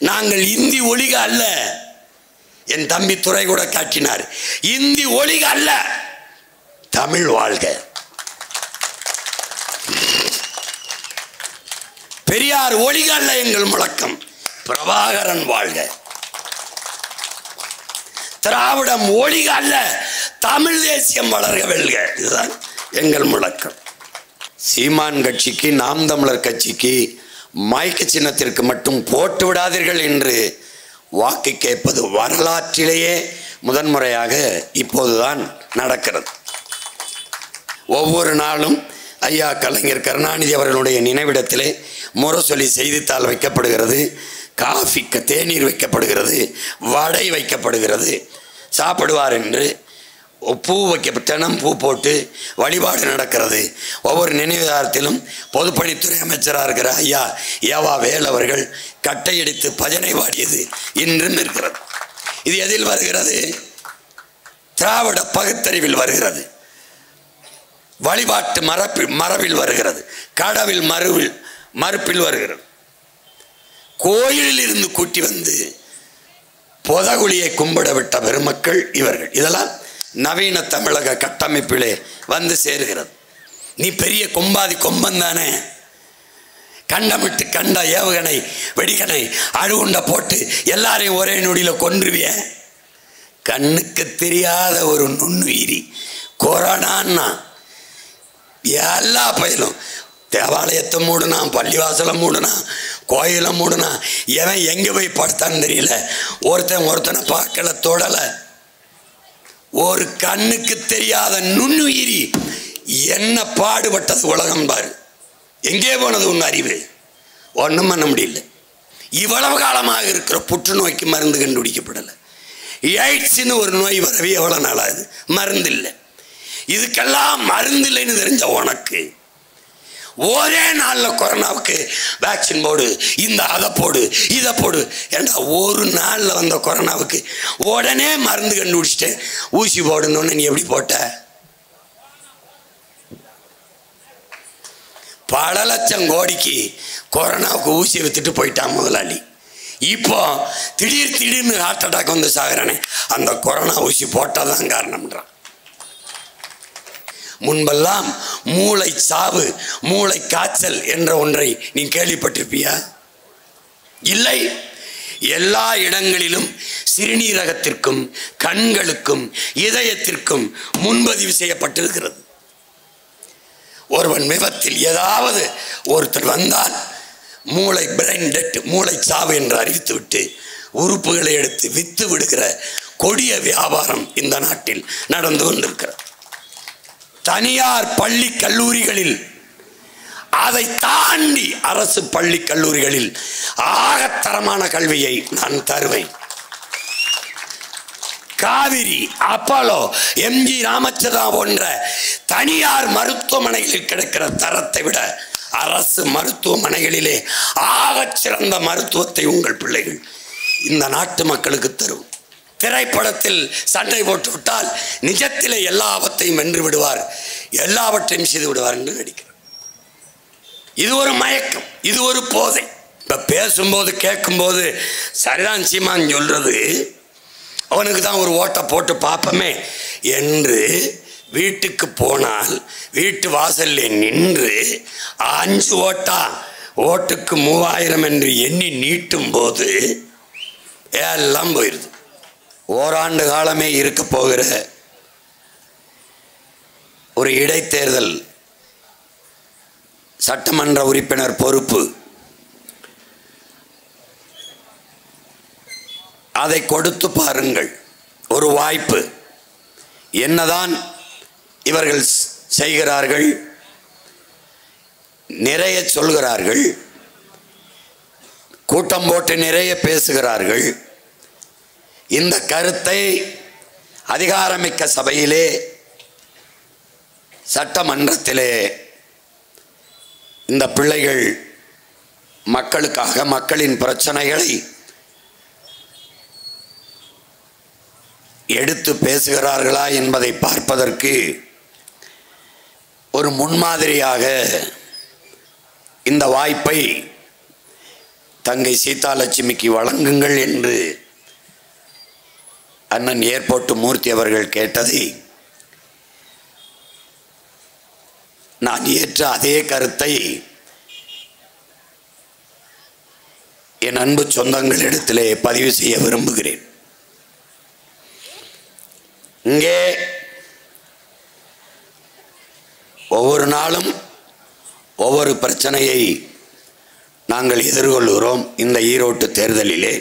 நாங்கள் இந்தி ஒழிக அல்ல. என் தம்பி துறை கூட காட்டினார். இந்தி ஒழிக அல்ல, தமிழ் வாழ்க. பெரியார் ஒழிக அல்ல எங்கள் முழக்கம், பிரபாகரன் வாழ்க. திராவிடம் ஒழிக அல்ல, தமிழ் தேசியம் வளர்க வெல்க. இதுதான் எங்கள் முழக்கம். சீமான் கட்சிக்கு, நாம் தமிழர் கட்சிக்கு மைக்கு சின்னத்திற்கு மட்டும் போட்டு விடாதீர்கள் என்று வாக்கு கேட்பது வரலாற்றிலேயே முதன்முறையாக இப்போதுதான் நடக்கிறது. ஒவ்வொரு நாளும் ஐயா கலைஞர் கருணாநிதி அவர்களுடைய நினைவிடத்திலே முரசொலி செய்தித்தாள் வைக்கப்படுகிறது, காஃபி தேநீர் வைக்கப்படுகிறது, வடை வைக்கப்படுகிறது. சாப்பிடுவார் என்று பூ தினம் பூ போட்டு வழிபாடு நடக்கிறது. ஒவ்வொரு நினைவாரத்திலும் பொதுப்பணித்துறை அமைச்சராக இருக்கிற ஐயா ஏவா வேல் அவர்கள் கட்டையடித்து பஜனை பாடியது இன்றும் இருக்கிறது. இது எதில் வருகிறது? திராவிட பகுத்தறிவில் வருகிறது, வழிபாட்டு மரபில் வருகிறது, கடவில் மறுப்பில் வருகிறது. கோயிலில் இருந்து கூட்டி வந்து பொதகுழியை கும்பிட விட்ட பெருமக்கள் இவர்கள். இதெல்லாம் நவீன தமிழக கட்டமைப்பிலே வந்து சேருகிறது. நீ பெரிய கொம்பாதி கொம்பன் தானே, கண்டமிட்டு கண்ட ஏவுகணை வெடிகணை அழுகுண்ட போட்டு எல்லாரையும் ஒரே நொடியில் கொன்றுவிய. கண்ணுக்கு தெரியாத ஒரு நுண்ணுயிரி கொரோனான்னா எல்லா பயிலும் தேவாலயத்தை மூடுனா, பள்ளிவாசலை மூடுனா, கோயிலை மூடுனா, எவன் எங்கே போய் படுத்தான்னு தெரியல. ஒருத்தனை பார்க்கல, தொடலை. ஒரு கண்ணுக்கு தெரியாத நுண்ணுயிரி என்ன பாடுபட்டது உலகம் பாரு. எங்கே போனது உன் அறிவு? ஒன்றும் பண்ண முடியல. இவ்வளவு காலமாக இருக்கிற புற்றுநோய்க்கு மருந்து கண்டுபிடிக்கப்படலை. எய்ட்ஸ்ன்னு ஒரு நோய் வரவே எவ்வளோ நாளாகுது, மருந்து இல்லை. இதுக்கெல்லாம் மருந்து இல்லைன்னு தெரிஞ்ச உனக்கு ஒரே நாளில் கொரோனாவுக்கு வேக்சின் போடு, அதை போடு, இதை போடு. ஏன்னா ஒரு நாளில் வந்த கொரோனாவுக்கு உடனே மருந்து கண்டுபிடிச்சிட்டு ஊசி போடணும்னு நீ எப்படி போட்ட? பல லட்சம் கோடிக்கு கொரோனாவுக்கு ஊசியை வித்துட்டு போயிட்டான் முதலாளி. இப்போ திடீர்னு ஹார்ட் அட்டாக் வந்து சாகுறானே, அந்த கொரோனா ஊசி போட்டால் தான் காரணம்ன்றான். முன்பெல்லாம் மூளை சாவு, மூளை காய்ச்சல் என்ற ஒன்றை நீ கேள்விப்பட்டிருப்பியா? இல்லை. எல்லா இடங்களிலும் சிறுநீரகத்திற்கும் கண்களுக்கும் இதயத்திற்கும் முன்பதிவு செய்யப்பட்டிருக்கிறது. ஒருவன் விபத்தில் ஏதாவது ஒருத்தர் வந்தால் மூளை பிரெயின் டெட், மூளை சாவு என்று அறிவித்துவிட்டு உறுப்புகளை எடுத்து வித்து விடுகிற கொடிய வியாபாரம் இந்த நாட்டில் நடந்து கொண்டிருக்கிறது. தனியார் பள்ளி கல்லூரிகளில், அதை தாண்டி அரசு பள்ளி கல்லூரிகளில் ஆகத்தரமான கல்வியை நான் தருவேன். காவிரி, அப்போலோ, எம்ஜி ராமச்சந்திரா போன்ற தனியார் மருத்துவமனைகளில் கிடைக்கிற தரத்தை விட அரசு மருத்துவமனைகளிலே ஆகச் சிறந்த மருத்துவத்தை உங்கள் பிள்ளைகள் இந்த நாட்டு மக்களுக்கு தரும். திரைப்படத்தில் சண்டை போட்டு விட்டால் நிஜத்திலே எல்லா ஆபத்தையும் வென்று விடுவார், எல்லாவற்றையும் செய்து விடுவார் என்று நடிக்கிறார். இது ஒரு மயக்கம், இது ஒரு போதை. இப்போ பேசும்போது கேட்கும்போது சரிதான் சீமான் சொல்றது, அவனுக்கு தான் ஒரு ஓட்டை போட்டு பார்ப்போமே என்று வீட்டுக்கு போனால் வீட்டு வாசலில் நின்று 5 ஓட்டுக்கு 3000 என்று எண்ணி நீட்டும் போது எல்லாம் போயிடுது. ஓராண்டு காலமே இருக்க போகிற ஒரு இடைத்தேர்தல் சட்டமன்ற உறுப்பினர் பொறுப்பு, அதை கொடுத்து பாருங்கள். ஒரு வாய்ப்பு. என்னதான் இவர்கள் செய்கிறார்கள்? நிறைய சொல்கிறார்கள், கூட்டம் போட்டு நிறைய பேசுகிறார்கள். இந்த கருத்தை அதிகாரமிக்க சபையிலே, சட்டமன்றத்திலே இந்த பிள்ளைகள் மக்களுக்காக, மக்களின் பிரச்சனைகளை எடுத்து பேசுகிறார்களா என்பதை பார்ப்பதற்கு ஒரு முன்மாதிரியாக இந்த வாய்ப்பை தங்கை சீதாலட்சுமிக்கு வழங்குங்கள் என்று அண்ணன் ஏர்போர்ட் மூர்த்தி அவர்கள் கேட்டதை நான் ஏற்ற அதே கருத்தை என் அன்பு சொந்தங்களிடத்திலே பதிவு செய்ய விரும்புகிறேன். இங்கே ஒவ்வொரு நாளும் ஒவ்வொரு பிரச்சனையை நாங்கள் எதிர்கொள்கிறோம். இந்த ஈரோட்டு தேர்தலிலே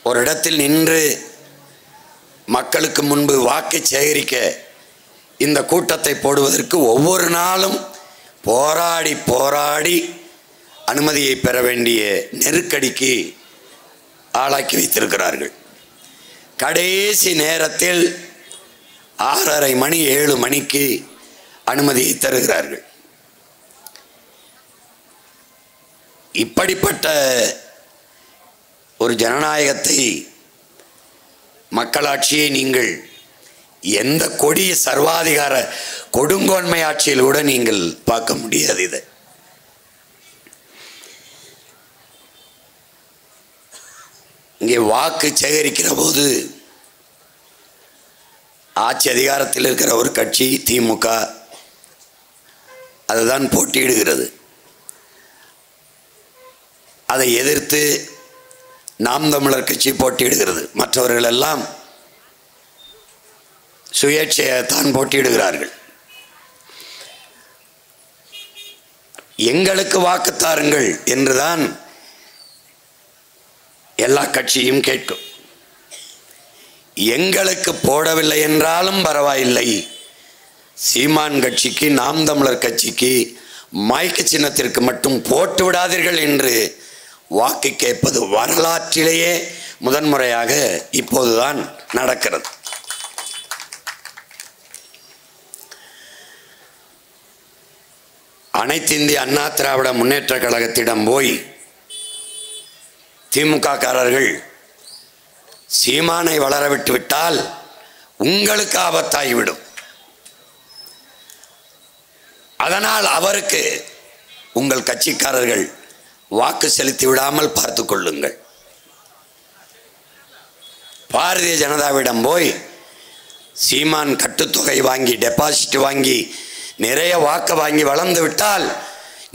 ஒரு இடத்தில் நின்று மக்களுக்கு முன்பு வாக்கு சேகரிக்க இந்த கூட்டத்தை போடுவதற்கு ஒவ்வொரு நாளும் போராடி போராடி அனுமதியை பெற வேண்டிய நெருக்கடிக்கு ஆளாக்கி வைத்திருக்கிறார்கள். கடைசி நேரத்தில் 6:30 மணி 7 மணிக்கு அனுமதியை தருகிறார்கள். இப்படிப்பட்ட ஒரு ஜனநாயகத்தை, மக்களாட்சியை நீங்கள் எந்த கொடிய சர்வாதிகார கொடுங்கோன்மை ஆட்சியில் கூட நீங்கள் பார்க்க முடியாது. இதை இங்கே வாக்கு சேகரிக்கிற போது ஆட்சி அதிகாரத்தில் இருக்கிற ஒரு கட்சி திமுக அதுதான் போட்டியிடுகிறது. அதை எதிர்த்து நாம் தமிழர் கட்சி போட்டியிடுகிறது. மற்றவர்கள் எல்லாம் சுயேட்சையைத்தான் போட்டியிடுகிறார்கள். எங்களுக்கு வாக்குத்தாருங்கள் என்றுதான் எல்லா கட்சியும் கேட்கும். எங்களுக்கு போடவில்லை என்றாலும் பரவாயில்லை, சீமான் கட்சிக்கு நாம் தமிழர் கட்சிக்கு மைக்கு சின்னத்திற்கு மட்டும் போட்டு விடாதீர்கள் என்று வாக்கு கேட்பது வரலாற்றிலேயே முதன்முறையாக இப்போதுதான் நடக்கிறது. அனைத்து இந்திய அண்ணா திராவிட முன்னேற்ற கழகத்திடம் போய் திமுக காரர்கள் சீமானை வளர விட்டுவிட்டால் உங்களுக்கு ஆபத்தாகிவிடும், அதனால் அவருக்கு உங்கள் கட்சிக்காரர்கள் வாக்கு செலுத்தி விடாமல் பார்த்து கொள்ளுங்கள். பாரதிய ஜனதாவிடம் போய் சீமான் கட்டுத்தொகை வாங்கி டெபாசிட் வாங்கி நிறைய வாக்கு வாங்கி வளர்ந்து விட்டால்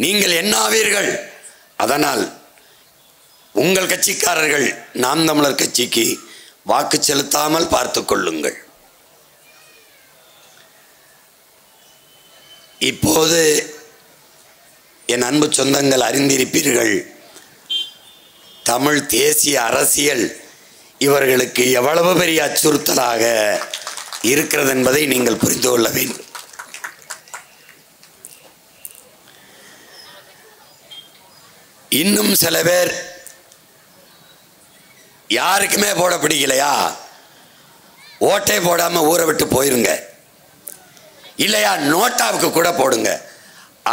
நீங்கள் என்ன ஆவீர்கள், அதனால் உங்கள் கட்சிக்காரர்கள் நாம் தமிழர் கட்சிக்கு வாக்கு செலுத்தாமல் பார்த்து கொள்ளுங்கள். இப்போது என் அன்பு சொந்தங்கள் அறிந்திருப்பீர்கள், தமிழ் தேசிய அரசியல் இவர்களுக்கு எவ்வளவு பெரிய அச்சுறுத்தலாக இருக்கிறது என்பதை நீங்கள் புரிந்து கொள்ள வேண்டும். இன்னும் சில பேர் யாருக்குமே போட பிடிக்கலையா, ஓட்டை போடாம ஊரை விட்டு போயிருங்க, இல்லையா நோட்டாவுக்கு கூட போடுங்க,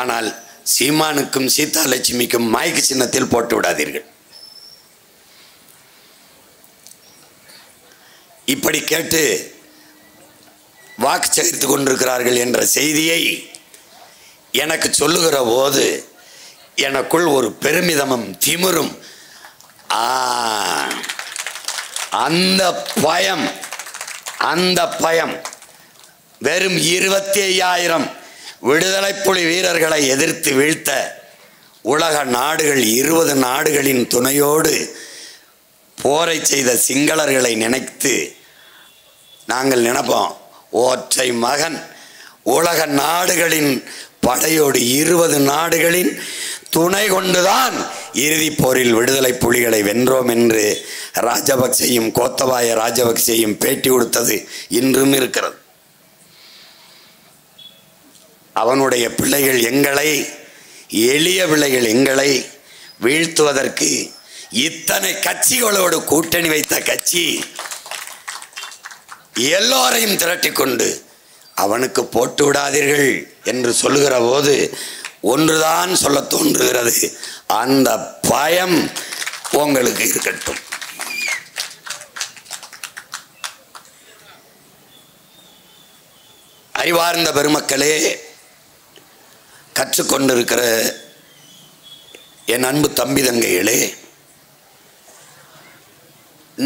ஆனால் சீமானுக்கும் சீதாலட்சுமிக்கும் மைக்கு சின்னத்தில் போட்டு விடாதீர்கள். இப்படி கேட்டு வாக்கு சேகரித்து கொண்டிருக்கிறார்கள் என்ற செய்தியை எனக்கு சொல்லுகிற போது எனக்குள் ஒரு பெருமிதமும் திமிரும், அந்த பயம் வெறும் 25,000 விடுதலை புலி வீரர்களை எதிர்த்து வீழ்த்த உலக நாடுகள் 20 நாடுகளின் துணையோடு போரை செய்த சிங்களர்களை நினைத்து நாங்கள் நினைப்போம், ஒற்றை மகன் உலக நாடுகளின் படையோடு 20 நாடுகளின் துணை கொண்டுதான் இறுதி போரில் விடுதலை புலிகளை வென்றோம் என்று ராஜபக்சேயும் கோத்தபாய ராஜபக்சேயும் பேட்டி கொடுத்தது இன்றும் இருக்கிறது. அவனுடைய பிள்ளைகள் எங்களை, எளிய பிள்ளைகள் எங்களை வீழ்த்துவதற்கு இத்தனை கட்சிகளோடு கூட்டணி வைத்த கட்சி எல்லோரையும் திரட்டி கொண்டு அவனுக்கு போட்டு விடாதீர்கள் என்று சொல்லுகிற போது ஒன்றுதான் சொல்ல தோன்றுகிறது, அந்த பயம் உங்களுக்கு இருக்கட்டும். அறிவார்ந்த பெருமக்களே, கற்றுக்கொண்டிருக்கிற என் அன்பு தம்பி தங்கைகளே,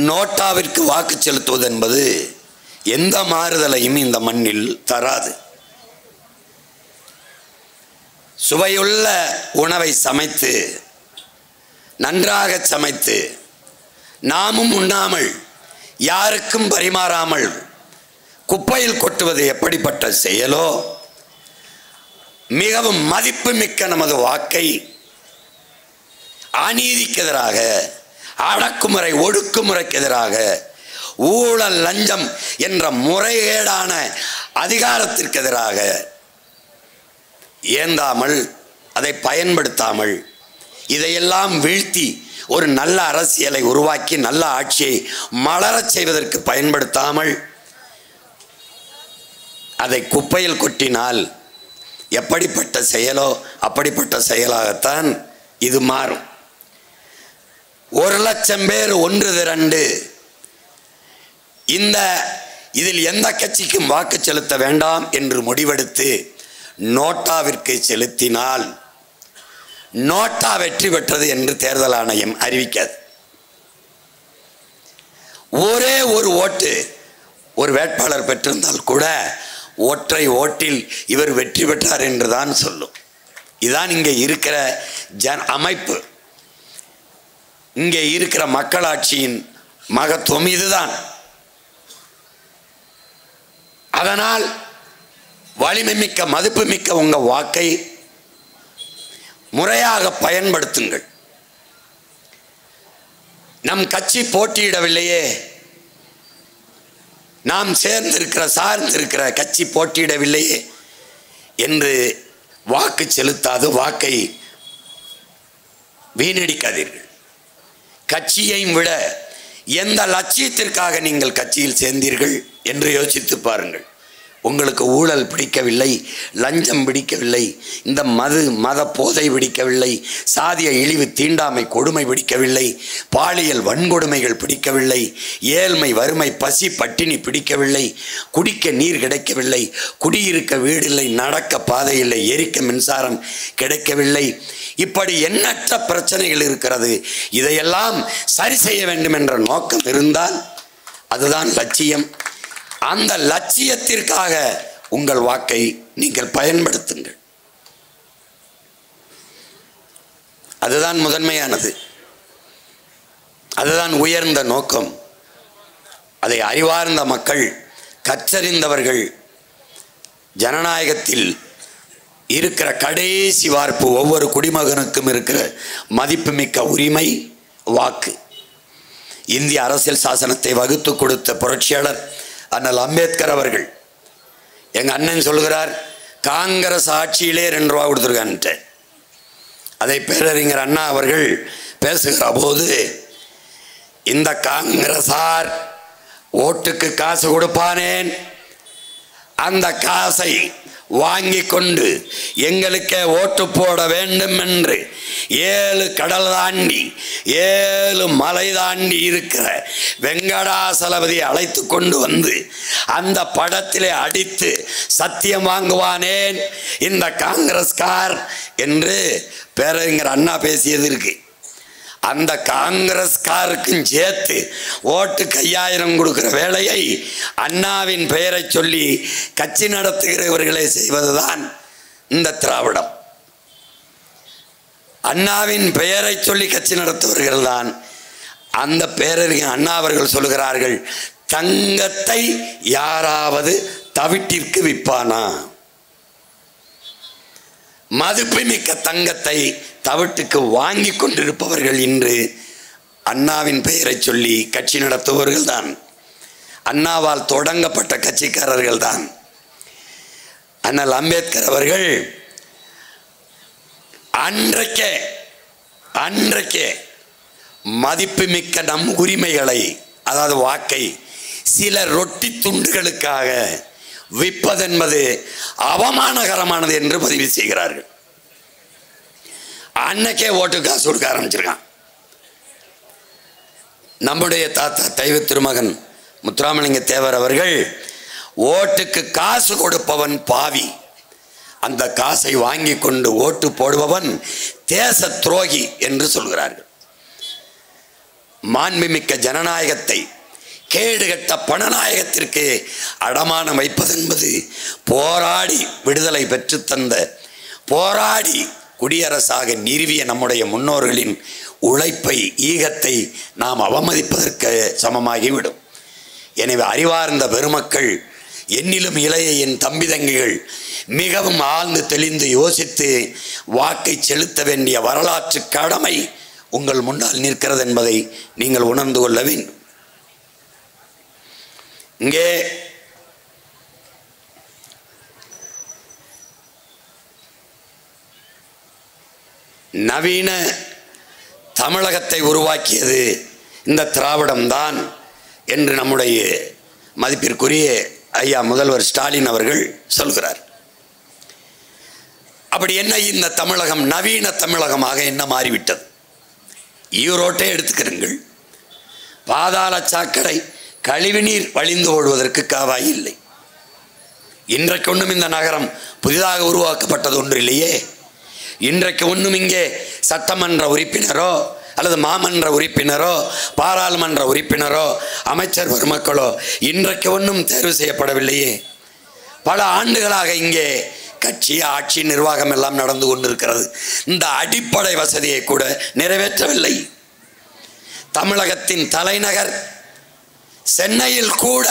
நோட்டாவிற்கு வாக்கு செலுத்துவது என்பது எந்த மாறுதலையும் இந்த மண்ணில் தராது. சுவையுள்ள உணவை சமைத்து நன்றாக சமைத்து நாமும் உண்ணாமல் யாருக்கும் பரிமாறாமல் குப்பையில் கொட்டுவது எப்படிப்பட்ட செயலோ, மிகவும் மதிப்புமிக்க நமது வாக்கை அநீதிக்கு எதிராக, அடக்குமுறை ஒடுக்குமுறைக்கு எதிராக, ஊழல் லஞ்சம் என்ற முறைகேடான அதிகாரத்திற்கு எதிராக ஏந்தாமல், அதை பயன்படுத்தாமல், இதையெல்லாம் வீழ்த்தி ஒரு நல்ல அரசியலை உருவாக்கி நல்ல ஆட்சியை மலரச் செய்வதற்கு பயன்படுத்தாமல் அதை குப்பையில் கொட்டினால் எப்படிப்பட்ட செயலோ அப்படிப்பட்ட செயலாகத்தான் இது மாறும். 1,00,000 பேர் ஒன்று திரண்டு இதில் எந்த கட்சிக்கும் வாக்கு செலுத்த வேண்டாம் என்று முடிவெடுத்து நோட்டாவிற்கு செலுத்தினால் நோட்டா வெற்றி பெற்றது என்று தேர்தல் ஆணையம் அறிவிக்காது. ஒரே ஒரு ஓட்டு ஒரு வேட்பாளர் பெற்றிருந்தால் கூட ஒற்றை ஓட்டில் இவர் வெற்றி பெற்றார் என்றுதான் சொல்லும். இதுதான் இங்கே இருக்கிற அமைப்பு, இங்கே இருக்கிற மக்களாட்சியின் மகத்துவம் இதுதான். அதனால் வலிமை மிக்க மதிப்பு மிக்க உங்கள் வாக்கை முறையாக பயன்படுத்துங்கள். நம் கட்சி போட்டியிடவில்லையே, நாம் சார்ந்திருக்கிற கட்சி போட்டியிடவில்லையே என்று வாக்கு செலுத்தாது வாக்கை வீணடிக்காதீர்கள். கட்சியையும் விட எந்த லட்சியத்திற்காக நீங்கள் கட்சியில் சேர்ந்தீர்கள் என்று யோசித்து பாருங்கள். உங்களுக்கு ஊழல் பிடிக்கவில்லை, லஞ்சம் பிடிக்கவில்லை, இந்த மத போதை பிடிக்கவில்லை, சாதிய இழிவு தீண்டாமை கொடுமை பிடிக்கவில்லை, பாலியல் வன்கொடுமைகள் பிடிக்கவில்லை, ஏழ்மை வறுமை பசி பட்டினி பிடிக்கவில்லை, குடிக்க நீர் கிடைக்கவில்லை, குடியிருக்க வீடில்லை, நடக்க பாதை இல்லை, எரிக்க மின்சாரம் கிடைக்கவில்லை, இப்படி எண்ணற்ற பிரச்சனைகள் இருக்கிறது. இதையெல்லாம் சரி செய்ய வேண்டும் என்ற நோக்கம் இருந்தால் அதுதான் லட்சியம். அந்த லட்சியத்திற்காக உங்கள் வாக்கை நீங்கள் பயன்படுத்துங்கள். அதுதான் முதன்மையானது, அதுதான் உயர்ந்த நோக்கம். அதை அறிவார்ந்த மக்கள், கற்றறிந்தவர்கள், ஜனநாயகத்தில் இருக்கிற கடைசி வார்ப்பு ஒவ்வொரு குடிமகனுக்கும் இருக்கிற மதிப்புமிக்க உரிமை வாக்கு. இந்திய அரசியல் சாசனத்தை வகுத்து கொடுத்த புரட்சியாளர் அண்ணல் அம்பேத்கர் அவர்கள், எங்கள் அண்ணன் சொல்கிறார், காங்கிரஸ் ஆட்சியிலே 2 ரூபா கொடுத்துருக்கான்ட்டு. அதை பேரறிஞர் அண்ணா அவர்கள் பேசுகிற போது, இந்த காங்கிரசார் ஓட்டுக்கு காசு கொடுப்பானேன், அந்த காசை வாங்கி கொண்டு எங்களுக்கே ஓட்டு போட வேண்டும் என்று 7 கடல் தாண்டி 7 மலை தாண்டி இருக்கிற வெங்கடாசலபதியை அழைத்து கொண்டு வந்து அந்த படத்திலே அடித்து சத்தியம் வாங்குவானேன் இந்த காங்கிரஸ்கார் என்று பேரறிஞர் அண்ணா பேசியது இருக்கு. அந்த காங்கிரஸ்காருக்கும் சேர்த்து ஓட்டுக்கு 5000 கொடுக்கிற வேலையை அண்ணாவின் பெயரை சொல்லி கட்சி நடத்துகிறவர்களே செய்வதுதான் இந்த திராவிடம். அண்ணாவின் பெயரை சொல்லி கட்சி நடத்துவர்கள் தான். அந்த பேரறிஞர் அண்ணா அவர்கள் சொல்லுகிறார்கள், தங்கத்தை யாராவது தவிட்டிற்கு விற்பானா? மதிப்புமிக்க தங்கத்தை தவிட்டுக்கு வாங்கி கொண்டிருப்பவர்கள் இன்று அண்ணாவின் பெயரை சொல்லி கட்சி நடத்துபவர்கள் தான். அண்ணாவால் தொடங்கப்பட்ட கட்சிக்காரர்கள் தான். அண்ணல் அம்பேத்கர் அவர்கள் அன்றைக்கே மதிப்புமிக்க நம் உரிமைகளை, அதாவது வாக்கை, சில ரொட்டி துண்டுகளுக்காக விற்பதென்பது அவமானகரமானது என்று பதிவு செய்கிறார்கள். அன்னைக்கே ஓட்டு காசு கொடுக்க ஆரம்பிச்சிருக்கான். நம்முடைய தாத்தா தெய்வ திருமகன் முத்துராமலிங்க தேவர் அவர்கள், ஓட்டுக்கு காசு கொடுப்பவன் பாவி, அந்த காசை வாங்கி கொண்டு ஓட்டு போடுபவன் தேச துரோகி என்று சொல்கிறார்கள். மாண்புமிக்க ஜனநாயகத்தை கேடுகட்ட பணநாயகத்திற்கு அடமானம் வைப்பது என்பது போராடி விடுதலை பெற்று தந்த, போராடி குடியரசாக நிறுவிய நம்முடைய முன்னோர்களின் உழைப்பை, ஈகத்தை நாம் அவமதிப்பதற்கு சமமாகிவிடும். எனவே அறிவார்ந்த பெருமக்கள், என்னிலும் இளைய என் தம்பி தங்கிகள் மிகவும் ஆழ்ந்து தெளிந்து யோசித்து வாக்கை செலுத்த வேண்டிய வரலாற்று கடமை உங்கள் முன்னால் நிற்கிறது என்பதை நீங்கள் உணர்ந்து கொள்ள வேண்டும். இங்கே நவீன தமிழகத்தை உருவாக்கியது இந்த திராவிடம்தான் என்று நம்முடைய மதிப்பிற்குரிய ஐயா முதல்வர் ஸ்டாலின் அவர்கள் சொல்கிறார். அப்படி என்ன இந்த தமிழகம் நவீன தமிழகமாக என்ன மாறிவிட்டது? ஈரோட்டை எடுத்துக்கிறீர்கள். பாதாள சாக்கடை, கழிவுநீர் வழிந்து ஓடுவதற்கு காவாய் இல்லை. இன்றைக்கு ஒன்றும் இந்த நகரம் புதிதாக உருவாக்கப்பட்டது ஒன்று இல்லையே. இன்றைக்கு ஒன்றும் இங்கே சட்டமன்ற உறுப்பினரோ அல்லது மாமன்ற உறுப்பினரோ பாராளுமன்ற உறுப்பினரோ அமைச்சர் பெருமக்களோ இன்றைக்கு ஒன்றும் தேர்வு செய்யப்படவில்லையே. பல ஆண்டுகளாக இங்கே கட்சி, ஆட்சி, நிர்வாகம் எல்லாம் நடந்து கொண்டிருக்கிறது. இந்த அடிப்படை வசதியை கூட நிறைவேற்றவில்லை. தமிழகத்தின் தலைநகர் சென்னையில் கூட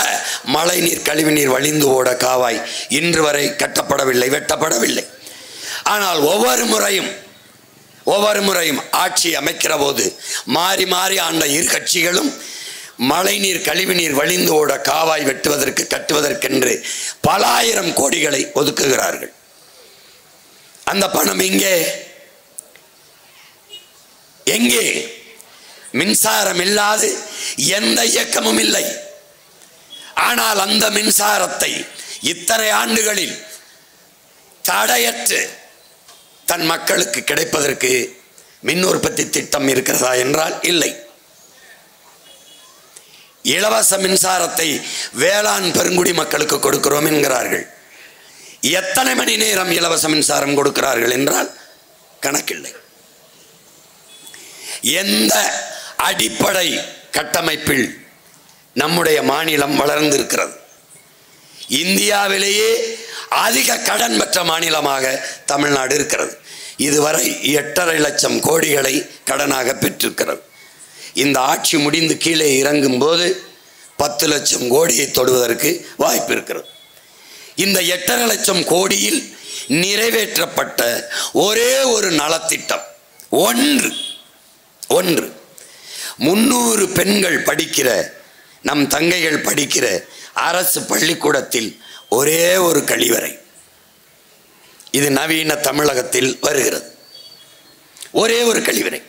மழைநீர், கழிவுநீர் வழிந்து ஓட காவாய் இன்று வரை கட்டப்படவில்லை, வெட்டப்படவில்லை. ஆனால் ஒவ்வொரு முறையும் ஆட்சி அமைக்கிற போது மாறி மாறி ஆண்ட இரு கட்சிகளும் மழைநீர், கழிவுநீர் வழிந்து ஓட காவாய் வெட்டுவதற்கு, கட்டுவதற்கென்று பல ஆயிரம் கோடிகளை ஒதுக்குகிறார்கள். அந்த பணம் எங்கே? மின்சாரம் இல்லாது எந்த இயக்கமும் இல்லை. ஆனால் அந்த மின்சாரத்தை இத்தனை ஆண்டுகளில் தடையற்று தன் மக்களுக்கு கிடைப்பதற்கு மின் உற்பத்தி திட்டம் இருக்கிறதா என்றால் இல்லை. இலவச மின்சாரத்தை வேளாண் பெருங்குடி மக்களுக்கு கொடுக்கிறோம் என்கிறார்கள். எத்தனை மணி நேரம் இலவச மின்சாரம் கொடுக்கிறார்கள் என்றால் கணக்கில்லை. எந்த அடிப்படை கட்டமைப்பில் நம்முடைய மாநிலம் வளர்ந்திருக்கிறது? இந்தியாவிலேயே அதிக கடன் பெற்ற மாநிலமாக தமிழ்நாடு இருக்கிறது. இதுவரை 8.5 லட்சம் கோடிகளை கடனாக பெற்றிருக்கிறது. இந்த ஆட்சி முடிந்து கீழே இறங்கும் போது 10 லட்சம் கோடியை தொடுவதற்கு வாய்ப்பு இருக்கிறது. இந்த 8.5 லட்சம் கோடியில் நிறைவேற்றப்பட்ட ஒரே ஒரு நலத்திட்டம் ஒன்று 300 பெண்கள் படிக்கிற, நம் தங்கைகள் படிக்கிற அரசு பள்ளிக்கூடத்தில் ஒரே ஒரு கழிவறை. இது நவீன தமிழகத்தில் வருகிறது. ஒரே ஒரு கழிவறை.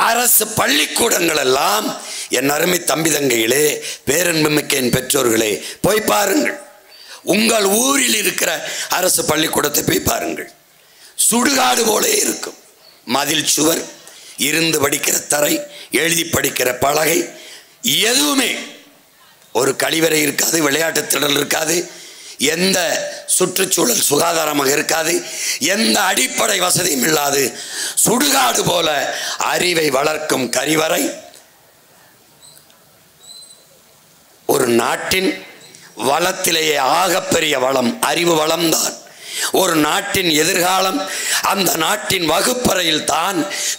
அரசு பள்ளிக்கூடங்கள் எல்லாம், என் அருமை தம்பி தங்கைகளே, பேரன்புமிக்க என் பெற்றோர்களே, போய் பாருங்கள். உங்கள் ஊரில் இருக்கிற அரசு பள்ளிக்கூடத்தை போய் பாருங்கள். சுடுகாடு போலே இருக்கும். மதில் சுவர், இருந்து படிக்கிற தரை, எழுதி படிக்கிற பலகை, எதுவுமே. ஒரு கழிவறை இருக்காது, விளையாட்டு திடல் இருக்காது, எந்த சுற்றுச்சூழல் சுகாதாரமாக இருக்காது, எந்த அடிப்படை வசதியும் இல்லாது சுடுகாடு போல அறிவை வளர்க்கும் கழிவறை ஒரு நாட்டின் வளத்திலேயே ஆகப்பெரிய வளம் அறிவு வளம்தான். ஒரு நாட்டின் எதிர்காலம் அந்த நாட்டின் வகுப்பறையில் தான்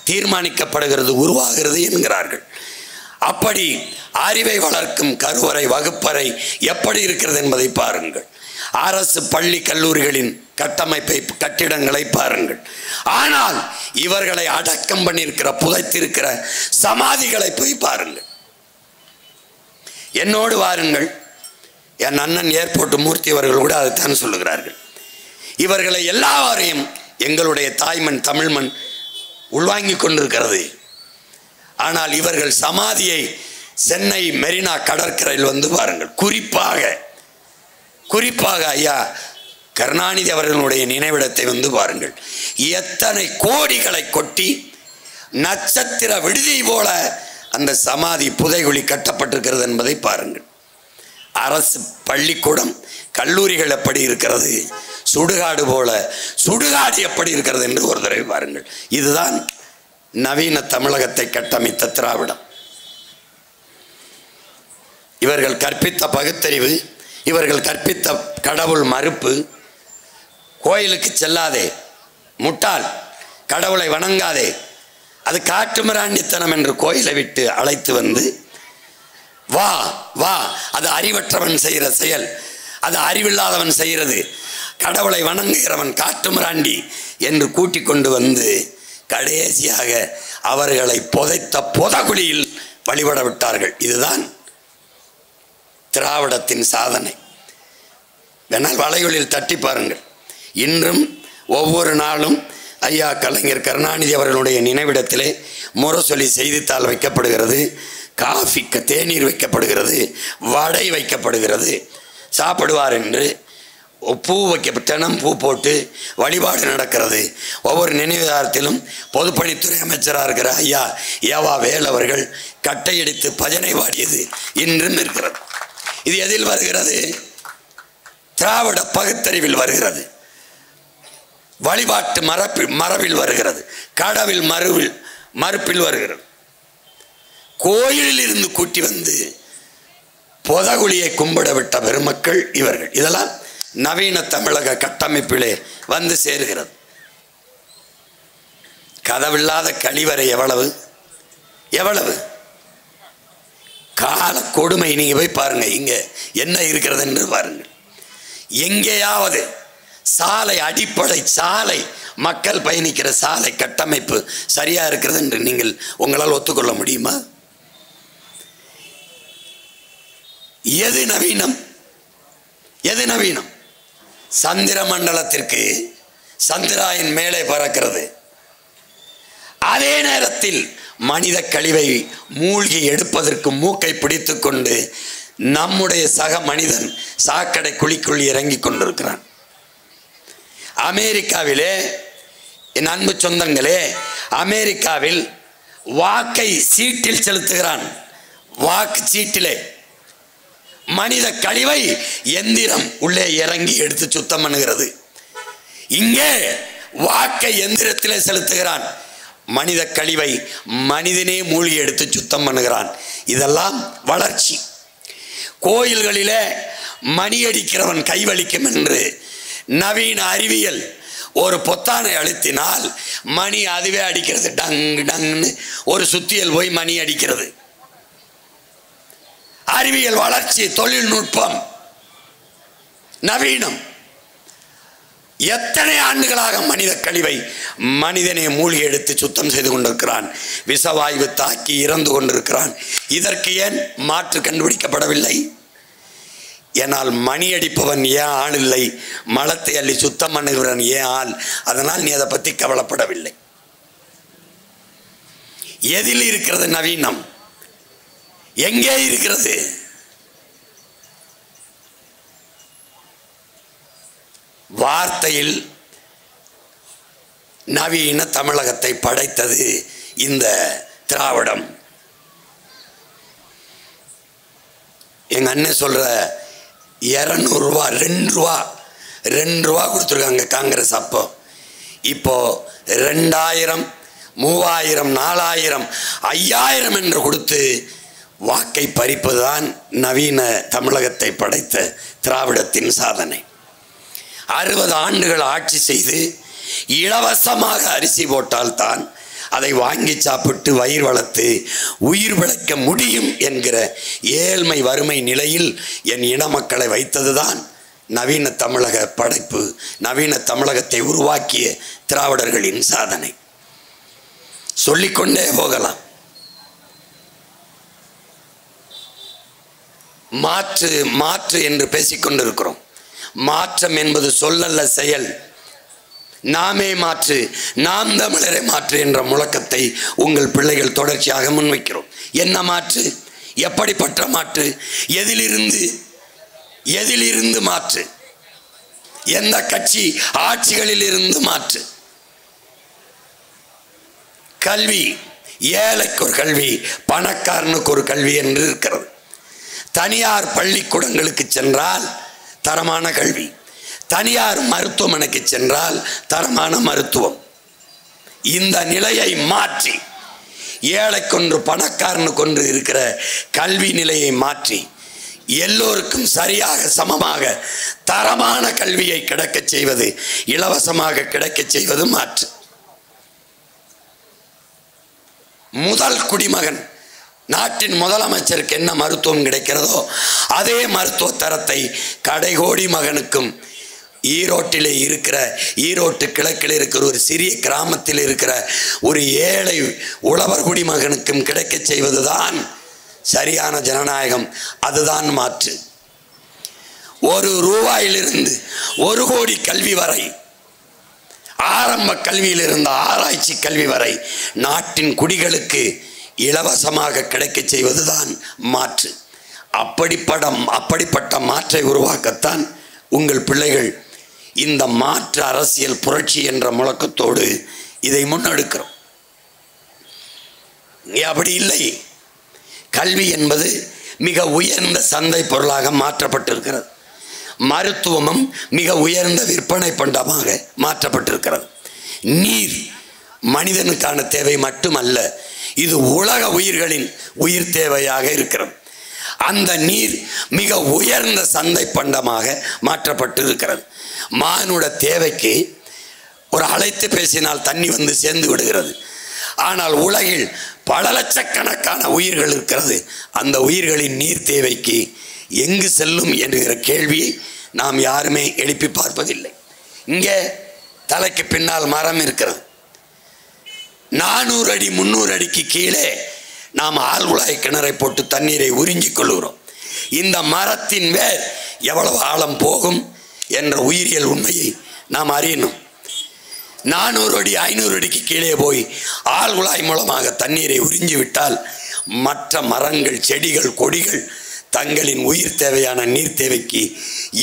தீர்மானிக்கப்படுகிறது, உருவாகிறது என்கிறார்கள். அப்படி அறிவை வளர்க்கும் கருவறை, வகுப்பறை எப்படி இருக்கிறது என்பதை பாருங்கள். அரசு பள்ளி கல்லூரிகளின் கட்டமைப்பை, கட்டிடங்களை பாருங்கள். ஆனால் இவர்களை அடக்கம் பண்ணியிருக்கிற, புதைத்திருக்கிற சமாதிகளை போய் பாருங்கள். என்னோடு வாருங்கள். என் அண்ணன் ஏர்போர்ட் மூர்த்தி அவர்கள் கூட அதைத்தான் சொல்லுகிறார்கள். இவர்களை எல்லாரையும் எங்களுடைய தாய்மண் தமிழ்மண் உள்வாங்கி கொண்டிருக்கிறது. ஆனால் இவர்கள் சமாதியை சென்னை மெரினா கடற்கரையில் வந்து பாருங்கள். குறிப்பாக ஐயா கருணாநிதி அவர்களுடைய நினைவிடத்தை வந்து பாருங்கள். எத்தனை கோடிகளை கொட்டி நட்சத்திர விடுதி போல அந்த சமாதி புதைகுழி கட்டப்பட்டிருக்கிறது என்பதை பாருங்கள். அரசு பள்ளிக்கூடம், கல்லூரிகள் எப்படி இருக்கிறது, சுடுகாடு போல சுடுகாடு எப்படி இருக்கிறது என்று ஒரு தடவை பாருங்கள். இதுதான் நவீன தமிழகத்தை கட்டமைத்த திராவிடம். இவர்கள் கற்பித்த பகுத்தறிவு, இவர்கள் கற்பித்த கடவுள் மறுப்பு, கோயிலுக்கு செல்லாதே முட்டாள், கடவுளை வணங்காதே, அது காட்டுமிராண்டித்தனம் என்று கோயிலை விட்டு அழைத்து வந்து வா வா, அது அறிவற்றவன் செய்கிற செயல், அது அறிவில்லாதவன் செய்கிறது, கடவுளை வணங்குகிறவன் காட்டுமிராண்டி என்று கூட்டிக் கொண்டு வந்து கடைசியாக அவர்களை புதைத்த புதகுழியில் வழிபட விட்டார்கள். இதுதான் திராவிடத்தின் சாதனை. வேணால் வலைகளில் தட்டி பாருங்கள். இன்றும் ஒவ்வொரு நாளும் ஐயா கலைஞர் கருணாநிதி அவர்களுடைய நினைவிடத்திலே முரசொலி செய்தித்தாள் வைக்கப்படுகிறது, காஃபி தேநீர் வைக்கப்படுகிறது, வடை வைக்கப்படுகிறது. சாப்பிடுவார் என்று பூ தினம் பூ போட்டு வழிபாடு நடக்கிறது. ஒவ்வொரு நினைவுதாரத்திலும் பொதுப்பணித்துறை அமைச்சராக இருக்கிற ஐயா ஏவா வேல் அவர்கள் கட்டையடித்து பஜனை பாடியது இன்றும் இருக்கிறது. இது எதில் வருகிறது? திராவிட பகுத்தறிவில் வருகிறது, வழிபாட்டு மரபில் வருகிறது, கடவில் மறுப்பில் வருகிறது. கோயிலில் இருந்து கூட்டி வந்து புதகுழியை கும்பிட விட்ட பெருமக்கள் இவர்கள். இதெல்லாம் நவீன தமிழக கட்டமைப்பிலே வந்து சேருகிறது. கதவில்லாத கழிவறை எவ்வளவு எவ்வளவு கால கொடுமை. நீங்க போய் பாருங்க, இங்க என்ன இருக்கிறது என்று பாருங்கள். எங்கேயாவது சாலை, அடிப்படை சாலை, மக்கள் பயணிக்கிற சாலை கட்டமைப்பு சரியா இருக்கிறது என்று நீங்கள் உங்களால் ஒத்துக்கொள்ள முடியுமா? எது நவீனம்? எது நவீனம்? சந்திர மண்டலத்திற்கு சந்திராயன் மேலே பறக்கிறது. அதே நேரத்தில் மனித கழிவை மூழ்கி எடுப்பதற்கு மூக்கை பிடித்துக் கொண்டு நம்முடைய சக மனிதன் சாக்கடை குழிக்குள் இறங்கி கொண்டிருக்கிறான். அமெரிக்காவிலே, என் அன்பு சொந்தங்களே, அமெரிக்காவில் வாக்கை சீட்டில் செலுத்துகிறான். வாக்கு சீட்டிலே மனித கழிவை எந்திரம் உள்ளே இறங்கி எடுத்து சுத்தம் பண்ணுகிறது. இங்கே வாக்கை எந்திரத்திலே செலுத்துகிறான். மனித கழிவை மனிதனே மூழ்கி எடுத்து சுத்தம் பண்ணுகிறான். இதெல்லாம் வளர்ச்சி. கோயில்களிலே மணி அடிக்கிறவன் கைவலிக்கும் என்று நவீன அறிவியல் ஒரு பொத்தானை அழுத்தினால் மணி அதுவே அடிக்கிறது. டங் டங்னு ஒரு சுத்தியல் போய் மணி அடிக்கிறது. அறிவியல் வளர்ச்சி, தொழில்நுட்பம், நவீனம். எத்தனை ஆண்டுகளாக மனித கழிவை மனிதனை மூழ்கி எடுத்து சுத்தம் செய்து கொண்டிருக்கிறான். விஷவாயு தாக்கி இறந்து கொண்டிருக்கிறான். இதற்கு ஏன் மாற்று கண்டுபிடிக்கப்படவில்லை? ஏனால் மணி அடிப்பவன் ஏன் ஆள் இல்லை, மலத்தை அள்ளி சுத்தம் பண்ணுகிறவன் ஏன் ஆள். அதனால் நீ அதை பற்றி கவலைப்படவில்லை. எதில் இருக்கிறது நவீனம்? எங்கே இருக்கிறது? வார்த்தையில் நவீன தமிழகத்தை படைத்தது இந்த திராவிடம். எங்க அண்ணன் சொல்ற 200 ரூபா 2 ரூபா கொடுத்துருக்காங்க காங்கிரஸ். அப்போ இப்போ 2000 3000 4000 5000 என்று கொடுத்து வாக்கை பறிப்பதுதான் நவீன தமிழகத்தை படைத்த திராவிடத்தின் சாதனை. 60 ஆண்டுகள் ஆட்சி செய்து இலவசமாக அரிசி போட்டால்தான் அதை வாங்கி சாப்பிட்டு வயிறு வளர்த்து உயிர் பிழைக்க முடியும் என்கிற ஏழ்மை வறுமை நிலையில் என் இன மக்களை வைத்ததுதான் நவீன தமிழக படைப்பு, நவீன தமிழகத்தை உருவாக்கிய திராவிடர்களின் சாதனை. சொல்லிக்கொண்டே போகலாம். மாற்று மாற்று என்று பேசிக்கொண்டிருக்கிறோம். மாற்றம் என்பது சொல்லல்ல, செயல். நாமே மாற்று, நாம் தமிழரை மாற்று என்ற முழக்கத்தை உங்கள் பிள்ளைகள் தொடர்ச்சியாக முன்வைக்கிறோம். என்ன மாற்று? எப்படிப்பட்ட மாற்று? எதிலிருந்து மாற்று? எந்த கட்சி ஆட்சிகளில் இருந்து மாற்று? கல்வி, ஏழைக்கு ஒரு கல்வி, பணக்காரனுக்கு ஒரு கல்வி என்று இருக்கிறது. தனியார் பள்ளிக்கூடங்களுக்கு சென்றால் தரமான கல்வி. தனியார் மருத்துவமனைக்கு சென்றால் தரமான மருத்துவம். இந்த நிலையை மாற்றி ஏழைக்கொன்று பணக்காரனுக்கொன்று இருக்கிற கல்வி நிலையை மாற்றி எல்லோருக்கும் சரியாக சமமாக தரமான கல்வியை கிடைக்கச் செய்வது, இலவசமாக கிடைக்கச் செய்வது மாற்று. முதல் குடிமகன் நாட்டின் முதலமைச்சருக்கு என்ன மருத்துவம் கிடைக்கிறதோ அதே மருத்துவ தரத்தை கடைகோடி மகனுக்கும் ஈரோட்டிலே இருக்கிற, ஈரோட்டு கிழக்கில் இருக்கிற ஒரு சிறிய கிராமத்தில் இருக்கிற ஒரு ஏழை உழவர் குடிமகனுக்கும் கிடைக்க செய்வதுதான் சரியான ஜனநாயகம். அதுதான் மாற்று. ₹1 1 கோடி கல்வி வரை, ஆரம்ப கல்வியிலிருந்து ஆராய்ச்சி கல்வி வரை நாட்டின் குடிகளுக்கு இலவசமாக கிடைக்க செய்வதுதான் மாற்று. அப்படிப்பட்ட மாற்றை உருவாக்கத்தான் உங்கள் பிள்ளைகள் இந்த மாற்று அரசியல் புரட்சி என்ற முழக்கத்தோடு இதை முன்னெடுக்கிறோம். அப்படி இல்லை. கல்வி என்பது மிக உயர்ந்த சந்தை பொருளாக மாற்றப்பட்டிருக்கிறது. மருத்துவமும் மிக உயர்ந்த விற்பனை பண்டமாக மாற்றப்பட்டிருக்கிறது. நீர் மனிதனுக்கான தேவை மட்டுமல்ல, இது உலக உயிர்களின் உயிர் தேவையாக இருக்கிறது. அந்த நீர் மிக உயர்ந்த சந்தை பண்டமாக மாற்றப்பட்டிருக்கிறது. மானுட தேவைக்கு ஒரு அழைத்து பேசினால் தண்ணி வந்து சேர்ந்து விடுகிறது. ஆனால் உலகில் பல லட்சக்கணக்கான உயிர்கள் இருக்கிறது. அந்த உயிர்களின் நீர் தேவைக்கு எங்கு செல்லும் என்கிற கேள்வியை நாம் யாருமே எழுப்பி பார்ப்பதில்லை. இங்கே தலைக்கு பின்னால் மரம் இருக்கிறது. 400 அடி 300 அடிக்கு கீழே நாம் ஆழ்குழாய் கிணறை போட்டு தண்ணீரை உறிஞ்சிக் கொள்கிறோம். இந்த மரத்தின் வேர் எவ்வளவு ஆழம் போகும் என்ற உயிரியல் உண்மையை நாம் அறியணும். 400 அடி 500 அடிக்கு கீழே போய் ஆழ்குழாய் மூலமாக தண்ணீரை உறிஞ்சி விட்டால் மற்ற மரங்கள், செடிகள், கொடிகள் தங்களின் உயிர் தேவையான நீர் தேவைக்கு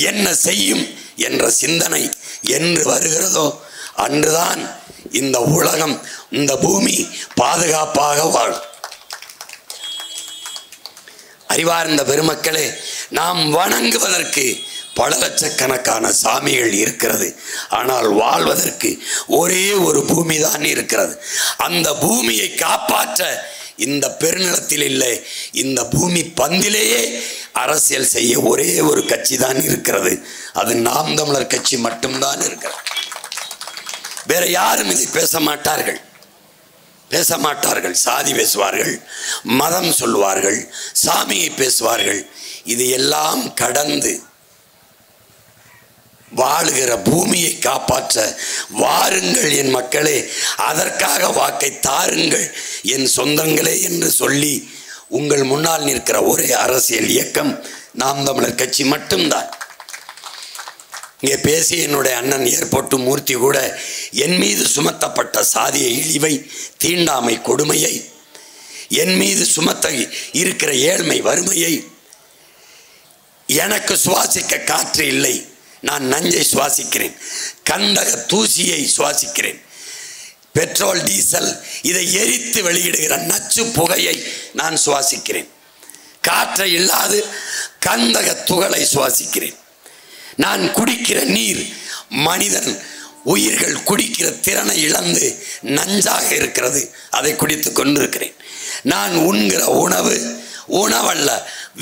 என்ன செய்யும் என்ற சிந்தனை என்று வருகிறதோ அன்றுதான் இந்த உலகம், இந்த பூமி பாதுகாப்பாக வாழும். அறிவார்ந்த பெருமக்களே, நாம் வணங்குவதற்கு பல லட்சக்கணக்கான சாமிகள் இருக்கிறது. ஆனால் வாழ்வதற்கு ஒரே ஒரு பூமி தான் இருக்கிறது. அந்த பூமியை காப்பாற்ற இந்த பெருநிலத்தில் இல்லை, இந்த பூமி பந்திலேயே அரசியல் செய்ய ஒரே ஒரு கட்சி தான் இருக்கிறது. அது நாம் தமிழர் கட்சி மட்டும்தான் இருக்கிறது. வேற யாரும் இதை பேச மாட்டார்கள். சாதி பேசுவார்கள், மதம் சொல்வார்கள், சாமியை பேசுவார்கள். இது எல்லாம் கடந்து வாழுகிற பூமியை காப்பாற்ற வாருங்கள் என் மக்களே, அதற்காக வாக்கை தாருங்கள் என் சொந்தங்களே என்று சொல்லி உங்கள் முன்னால் நிற்கிற ஒரே அரசியல் இயக்கம் நாம் தமிழர் கட்சி மட்டும்தான். இங்கே பேசிய என்னுடைய அண்ணன் ஏர்போர்ட் மூர்த்தி கூட என் மீது சுமத்தப்பட்ட சாதிய இழிவை, தீண்டாமை கொடுமையை, என் மீது சுமத்த இருக்கிற ஏழ்மை வறுமையை, எனக்கு சுவாசிக்க காற்று இல்லை, நான் நஞ்சை சுவாசிக்கிறேன், கந்தக தூசியை சுவாசிக்கிறேன், பெட்ரோல் டீசல் இதை எரித்து வெளியிடுகிற நச்சு புகையை நான் சுவாசிக்கிறேன், காற்றை இல்லாது கந்தக துகளை சுவாசிக்கிறேன். நான் குடிக்கிற நீர் மனிதன் உயிர்கள் குடிக்கிற திறனை இழந்து நஞ்சாக இருக்கிறது, அதை குடித்து கொண்டிருக்கிறேன். நான் உண்கிற உணவு உணவல்ல,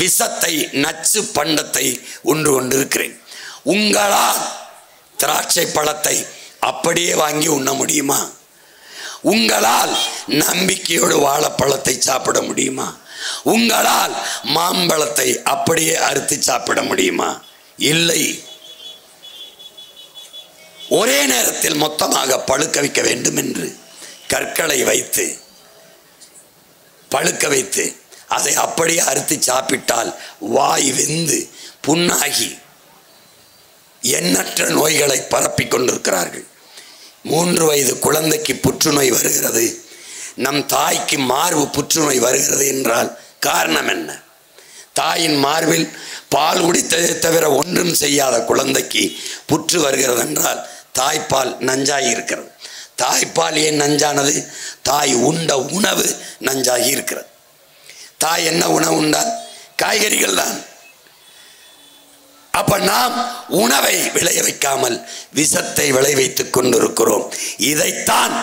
விஷத்தை, நச்சு பண்டத்தை உண்டு கொண்டிருக்கிறேன். உங்களால் திராட்சை பழத்தை அப்படியே வாங்கி உண்ண முடியுமா? உங்களால் நம்பிக்கையோடு வாழைப்பழத்தை சாப்பிட முடியுமா? உங்களால் மாம்பழத்தை அப்படியே அறுத்து சாப்பிட முடியுமா? இல்லை. ஒரே நேரத்தில் மொத்தமாக பழுக்க வைக்க வேண்டும் என்று கற்களை வைத்து பழுக்க வைத்து அதை அப்படியே அறுத்து சாப்பிட்டால் வாய் வெந்து புண்ணாகி எண்ணற்ற நோய்களை பரப்பிக் கொண்டிருக்கிறார்கள். 3 வயது குழந்தைக்கு புற்றுநோய் வருகிறது, நம் தாய்க்கு மார்பு புற்றுநோய் வருகிறது என்றால் காரணம் என்ன? தாயின் மார்பில் பால் குடித்ததை தவிர ஒன்றும் செய்யாத குழந்தைக்கு புற்று வருகிறது என்றால் தாய்ப்பால் நஞ்சாகி இருக்கிறது. தாய்ப்பால் ஏன் நஞ்சானது? தாய் உண்ட உணவு நஞ்சாகி இருக்கிறது. தாய் என்ன உணவு உண்டால்? காய்கறிகள் தான். அப்ப நாம் உணவை விளைய வைக்காமல் விஷத்தை விளைவித்துக் கொண்டிருக்கிறோம். இதைத்தான்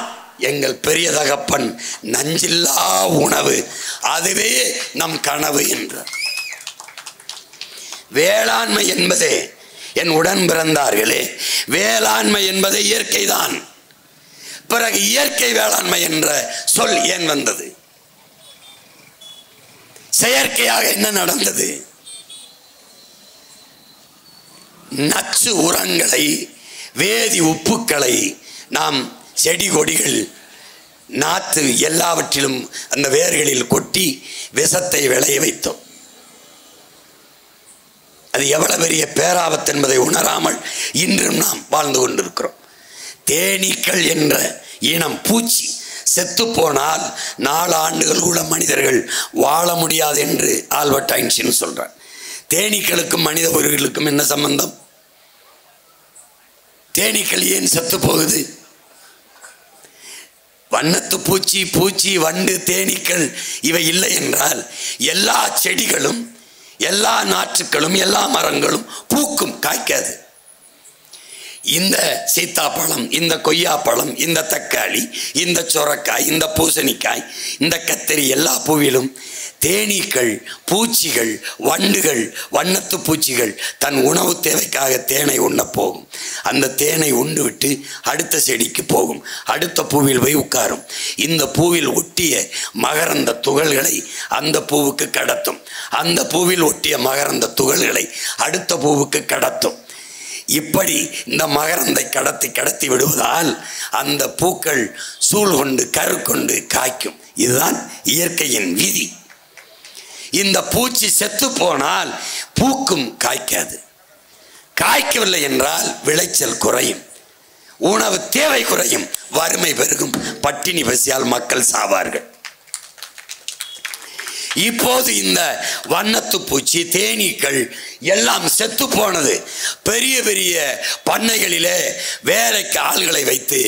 எங்கள் பெரிய தகப்பன் நஞ்சில்லா உணவு, அதுவே நம் கனவு என்றார். வேளாண்மை என்பதே என் உடன் பிறந்தார்களே, வேளாண்மை என்பதே இயற்கை தான். பிறகு இயற்கை வேளாண்மை என்ற சொல் ஏன் வந்தது? செயற்கையாக என்ன நடந்தது? நச்சு உரங்களை, வேதி உப்புக்களை நாம் செடி கொடிகள், நாத்து எல்லாவற்றிலும் அந்த வேர்களில் கொட்டி விஷத்தை விளைய வைத்தோம். அது எவ்வளவு பெரிய பேராபத்து என்பதை உணராமல் இன்றும் நாம் வாழ்ந்து கொண்டிருக்கிறோம். தேனீக்கள் என்ற இனம் பூச்சி செத்து போனால் 4 ஆண்டுகள் கூட மனிதர்கள் வாழ முடியாது என்று ஆல்பர்ட் ஐன்ஸ்டீன் சொல்றார். தேனீக்களுக்கும் மனித உயிர்களுக்கும் என்ன சம்பந்தம்? தேனீக்கள் ஏன் செத்து போகுது? வண்ணத்து பூச்சி, பூச்சி, வண்டு, தேனீக்கள் இவை இல்லை என்றால் எல்லா செடிகளும், எல்லா நாற்றுக்களும், எல்லா மரங்களும் பூக்கும், காய்க்காது. இந்த சீத்தாப்பழம், இந்த கொய்யாப்பழம், இந்த தக்காளி, இந்த சொரக்காய், இந்த பூசணிக்காய், இந்த கத்தரி, எல்லா பூவிலும் தேனீக்கள், பூச்சிகள், வண்டுகள், வண்ணத்து பூச்சிகள் தன் உணவு தேவைக்காக தேனை உண்ண போகும். அந்த தேனை உண்டு விட்டு அடுத்த செடிக்கு போகும், அடுத்த பூவில் போய் உட்காரும். இந்த பூவில் ஒட்டிய மகரந்த துகள்களை அந்த பூவுக்கு கடத்தும், அந்த பூவில் ஒட்டிய மகரந்த துகள்களை அடுத்த பூவுக்கு கடத்தும். இப்படி இந்த மகரந்தை கடத்தி விடுவதால் அந்த பூக்கள் சூழ் கொண்டு கரு கொண்டு காய்க்கும். இதுதான் இயற்கையின் விதி. இந்த பூச்சி செத்து போனால் பூக்கும், காய்க்காது. காய்க்கவில்லை என்றால் விளைச்சல் குறையும், உணவு தேவை குறையும், வறுமை பெருகும், பட்டினி பசியால் மக்கள் சாவார்கள். இப்போது இந்த வண்ணத்து பூச்சி, தேனீக்கள் எல்லாம் செத்து போனது. பெரிய பெரிய பண்ணைகளிலே வேலைக்கு ஆள்களை வைத்து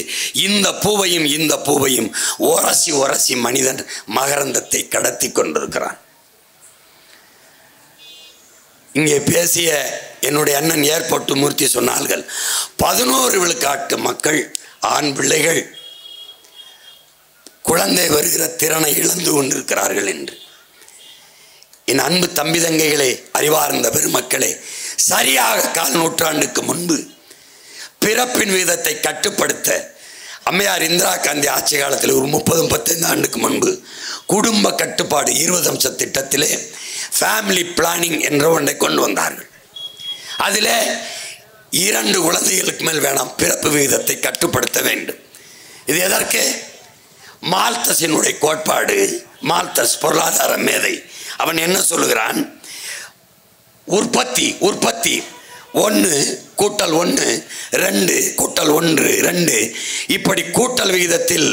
இந்த பூவையும் இந்த பூவையும் உரசி உரசி மனிதன் மகரந்தத்தை கடத்தி கொண்டிருக்கிறான். இங்கே பேசிய என்னுடைய அண்ணன் ஏர்போர்ட் மூர்த்தி சொன்னார்கள், 11 விழுக்காட்டு மக்கள், ஆண் பிள்ளைகள் குழந்தை வருகிற திறனை இழந்து கொண்டிருக்கிறார்கள் என்று. என் அன்பு தம்பி தங்கைகளே, அறிவார்ந்த பெருமக்களே, சரியாக 1/4 நூற்றாண்டுக்கு முன்பு பிறப்பின் விகிதத்தை கட்டுப்படுத்த அம்மையார் இந்திரா காந்தி ஆட்சி காலத்தில் ஒரு 30-35 ஆண்டுக்கு முன்பு குடும்ப கட்டுப்பாடு 20 அம்ச திட்டத்திலே ஃபேமிலி பிளானிங் என்ற ஒன்றை கொண்டு வந்தார்கள். அதில் 2 குழந்தைகளுக்கு மேல் வேணாம், பிறப்பு விகிதத்தை கட்டுப்படுத்த வேண்டும். இது எதற்கு? மால்தஸினுடைய கோட்பாடு. மால்தஸ் பொருளாதார மேதை, அவன் என்ன சொல்லுகிறான்? உற்பத்தி 1 கூட்டல் 1 2 கூட்டல் 1 2 இப்படி கூட்டல் விகிதத்தில்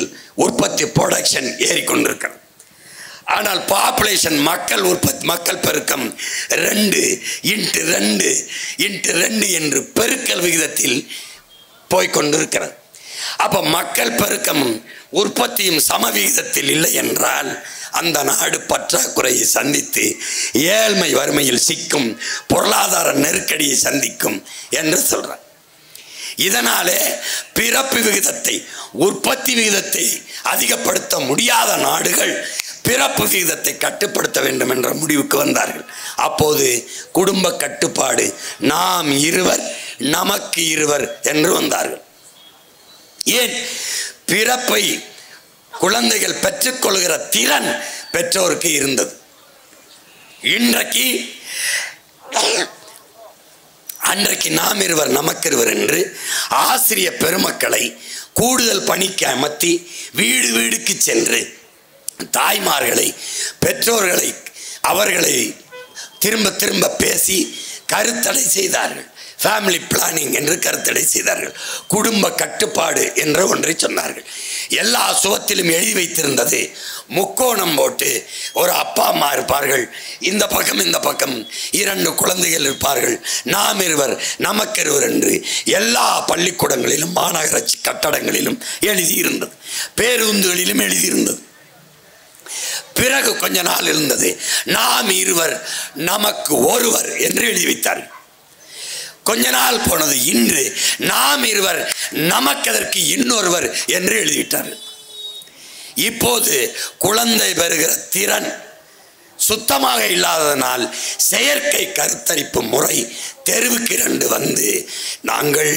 உற்பத்தி ப்ரொடக்ஷன் ஏறிக்கொண்டிருக்கிறது. ஆனால் பாப்புலேஷன், மக்கள் உற்பத்தி, மக்கள் பெருக்கம் 2 × 2 × 2 என்று பெருக்கல் விகிதத்தில் போய்கொண்டிருக்கிறது. அப்ப மக்கள் பெருக்கமும் உற்பத்தியும் சமவிகிதத்தில் இல்லை என்றால் அந்த நாடு பற்றாக்குறையை சந்தித்து ஏழ்மை வறுமையில் சிக்கும், பொருளாதார நெருக்கடியை சந்திக்கும் என்று சொல்றார். இதனாலே பிறப்பு விகிதத்தை, உற்பத்தி விகிதத்தை அதிகப்படுத்த முடியாத நாடுகள் பிறப்பு விகிதத்தை கட்டுப்படுத்த வேண்டும் என்ற முடிவுக்கு வந்தார்கள். அப்போது குடும்ப கட்டுப்பாடு, நாம் இருவர் நமக்கு இருவர் என்று வந்தார்கள். ஏன்? பிறப்பை குழந்தைகள் பெற்றுக்கொள்கிற திறன் பெற்றோருக்கு இருந்தது. அன்றைக்கு நாம் இருவர் நமக்கு இருவர் என்று ஆசிரிய பெருமக்களை கூடுதல் பணிக்கு அமர்த்தி வீடு வீடுக்கு சென்று தாய்மார்களை, பெற்றோர்களை, அவர்களை திரும்ப திரும்ப பேசி கருத்தடை செய்தார்கள். ஃபேமிலி பிளானிங் என்று கருத்தடை செய்தார்கள். குடும்ப கட்டுப்பாடு என்ற ஒன்றை சொன்னார்கள். எல்லா சுவத்திலும் எழுதி வைத்திருந்தது. முக்கோணம் போட்டு ஒரு அப்பா அம்மா இருப்பார்கள், இந்த பக்கம் இந்த பக்கம் 2 குழந்தைகள் இருப்பார்கள், நாம் இருவர் நமக்கு இருவர் என்று எல்லா பள்ளிக்கூடங்களிலும் மாநகராட்சி கட்டடங்களிலும் எழுதியிருந்தது, பேருந்துகளிலும் எழுதியிருந்தது. பிறகு கொஞ்ச நாள் இருந்தது, நாம் இருவர் நமக்கு ஒருவர் என்று எழுதி வைத்தார்கள். கொஞ்ச நாள் போனது, இன்று நாம் இருவர் நமக்கதற்கு இன்னொருவர் என்று எழுதிவிட்டார். இப்போது குழந்தை பெறுகிற திறன் சுத்தமாக இல்லாததனால் செயற்கை கருத்தரிப்பு முறை தெருவுக்கு 2 வந்து நாங்கள்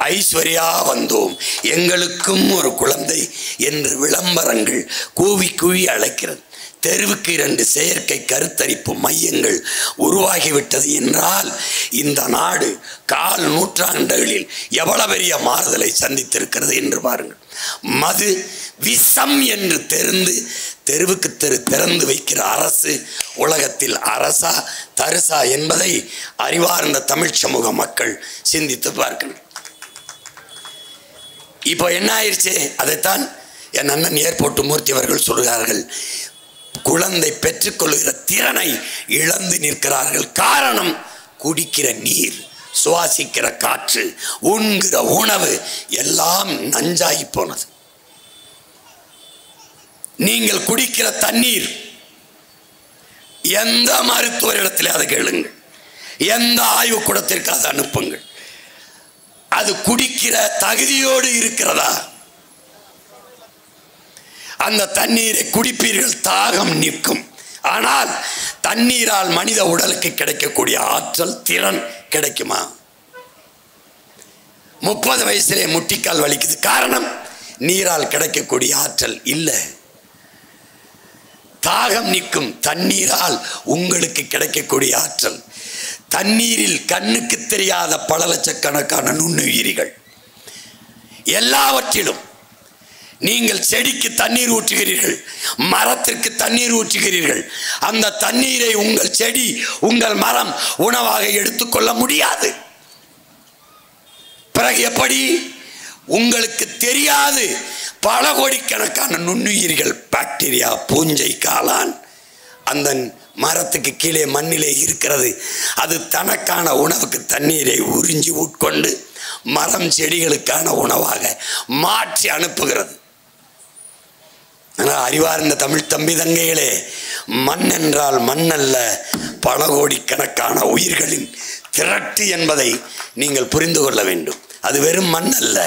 ஐஸ்வர்யா வந்தோம், எங்களுக்கும் ஒரு குழந்தை என்று விளம்பரங்கள் கூவி கூவி அழைக்கிறது. தெருவுக்கு 2 செயற்கை கருத்தரிப்பு மையங்கள் உருவாகிவிட்டது என்றால் இந்த நாடு 4 நூற்றாண்டுகளில் எவ்வளவு பெரிய மாறுதலை சந்தித்திருக்கிறது என்று பாருங்கள். மது விஷம் என்று தெரிந்து தெருவுக்கு திறந்து வைக்கிற அரசு உலகத்தில் அரசா தரிசா என்பதை அறிவார்ந்த தமிழ் சமூக மக்கள் சிந்தித்து பார்க்கணும். இப்போ என்ன ஆயிடுச்சு? அதைத்தான் என் அண்ணன் ஏர்போர்ட் மூர்த்தி அவர்கள் சொல்கிறார்கள், குழந்தை பெற்றுக்கொள்கிற திறனை இழந்து நிற்கிறார்கள். காரணம், குடிக்கிற நீர், சுவாசிக்கிற காற்று, உண்கிற உணவு எல்லாம் நஞ்சாகி போனது. நீங்கள் குடிக்கிற தண்ணீர் எந்த மருத்துவரிடத்தில் அதை கேளுங்கள், எந்த ஆய்வுக்கூடத்திற்கு அதை அனுப்புங்கள், அது குடிக்கிற தகுதியோடு இருக்கிறதா? அந்த தண்ணீரை குடிப்பீர்கள், தாகம் நிற்கும். ஆனால் தண்ணீரால் மனித உடலுக்கு கிடைக்கக்கூடிய ஆற்றல், திறன் கிடைக்குமா? 30 வயசிலே முட்டிக்கால் வலிக்குது. காரணம், நீரால் கிடைக்கக்கூடிய ஆற்றல் இல்லை. தாகம் நிற்கும், தண்ணீரால் உங்களுக்கு கிடைக்கக்கூடிய ஆற்றல். தண்ணீரில் கண்ணுக்கு தெரியாத பல லட்சக்கணக்கான நுண்ணுயிரிகள். எல்லாவற்றிலும் நீங்கள் செடிக்கு தண்ணீர் ஊற்றுகிறீர்கள், மரத்திற்கு தண்ணீர் ஊற்றுகிறீர்கள். அந்த தண்ணீரை உங்கள் செடி, உங்கள் மரம் உணவாக எடுத்துக்கொள்ள முடியாது. பிறகு எப்படி? உங்களுக்கு தெரியாது பல கோடிக்கணக்கான நுண்ணுயிர்கள், பாக்டீரியா, பூஞ்சை, காளான் அந்த மரத்துக்கு கீழே மண்ணிலே இருக்கிறது. அது தனக்கான உணவுக்கு தண்ணீரை உறிஞ்சி உட்கொண்டு மரம் செடிகளுக்கான உணவாக மாற்றி அனுப்புகிறது. ஆனால் அறிவார்ந்த தமிழ் தம்பி தங்கைகளே, மண் என்றால் மண் அல்ல, பல கோடிக்கணக்கான உயிர்களின் திரட்டு என்பதை நீங்கள் புரிந்து கொள்ள வேண்டும். அது வெறும் மண் அல்ல.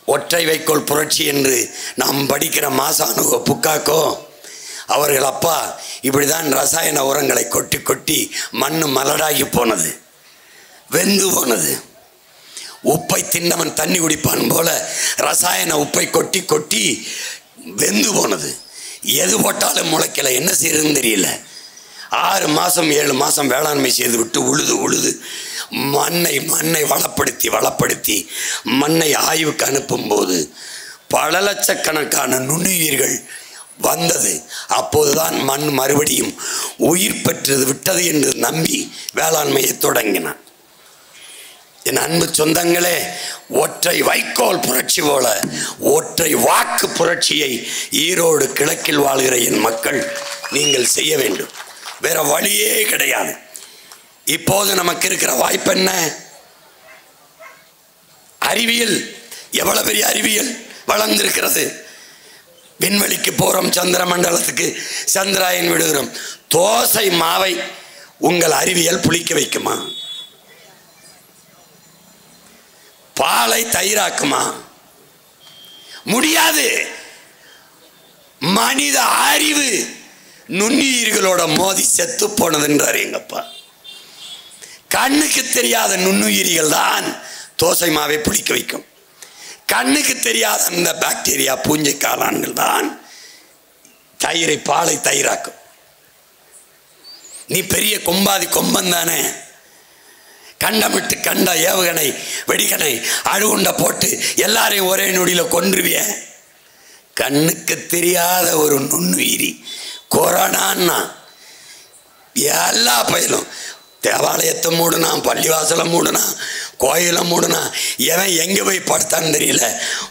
ஒற்றை வைக்கோல் புரட்சி என்று நாம் படிக்கிற மாசானுகோ புக்காக்கோ அவர்கள் அப்பா இப்படிதான் ரசாயன உரங்களை கொட்டி கொட்டி மண் மலடாகி போனது, வெந்து போனது. உப்பை தின்னவன் தண்ணி குடிப்பான் போல ரசாயன உப்பை கொட்டி கொட்டி வெந்து போனது. எது போட்டாலும் முளைக்கல, என்ன செய்யறதுன்னு தெரியல. 6 மாதம் 7 மாதம் வேளாண்மை செய்து விட்டு உழுது மண்ணை வளப்படுத்தி மண்ணை ஆய்வுக்கு அனுப்பும்போது பல லட்சக்கணக்கான நுண்ணுயிர்கள் வந்தது. அப்போதுதான் மண் மறுபடியும் உயிர் பெற்றது விட்டது என்று நம்பி வேளாண்மையை தொடங்கினான். என் அன்பு சொந்தங்களே, ஒற்றை வைக்கோல் புரட்சி போல ஒற்றை வாக்கு புரட்சியை ஈரோடு கிழக்கில் வாழ்கிற என் மக்கள் நீங்கள் செய்ய வேண்டும். வேற வழியே கிடையாது. இப்போது நமக்கு இருக்கிற வாய்ப்பு என்ன? அறிவியல், எவ்வளவு பெரிய அறிவியல் வளர்ந்திருக்கிறது. விண்வெளிக்கு போறோம், சந்திர மண்டலத்துக்கு சந்திராயன் விடுகிறோம். தோசை மாவை உங்கள் அறிவியல் புளிக்க வைக்குமா? பாலை தயிராக்குமா? முடியாது. மனித அறிவு நுண்ணுயிர்களோட மோதி செத்து போனதுன்றார் எங்கப்பா. கண்ணுக்கு தெரியாத நுண்ணுயிரிகள் தான் தோசை மாவை புளிக்க வைக்கும். கண்ணுக்கு தெரியாத அந்த பாக்டீரியா, பூஞ்சை, காளான்கள் தான் பாலை தயிராக்கும். நீ பெரிய கொம்பன் தானே, கண்டமிட்டு கண்ட ஏவுகணை வெடிகணை அழுகுண்ட போட்டு எல்லாரையும் ஒரே நொடியில கொன்றுவிய. கண்ணுக்கு தெரியாத ஒரு நுண்ணுயிரி கொரோனான்னா எல்லா பயிலும் தேவாலயத்தை மூடுனா, பள்ளிவாசலை மூடுனா, கோயிலை மூடுனா, எவன் எங்கே போய் படுத்தான்னு தெரியல.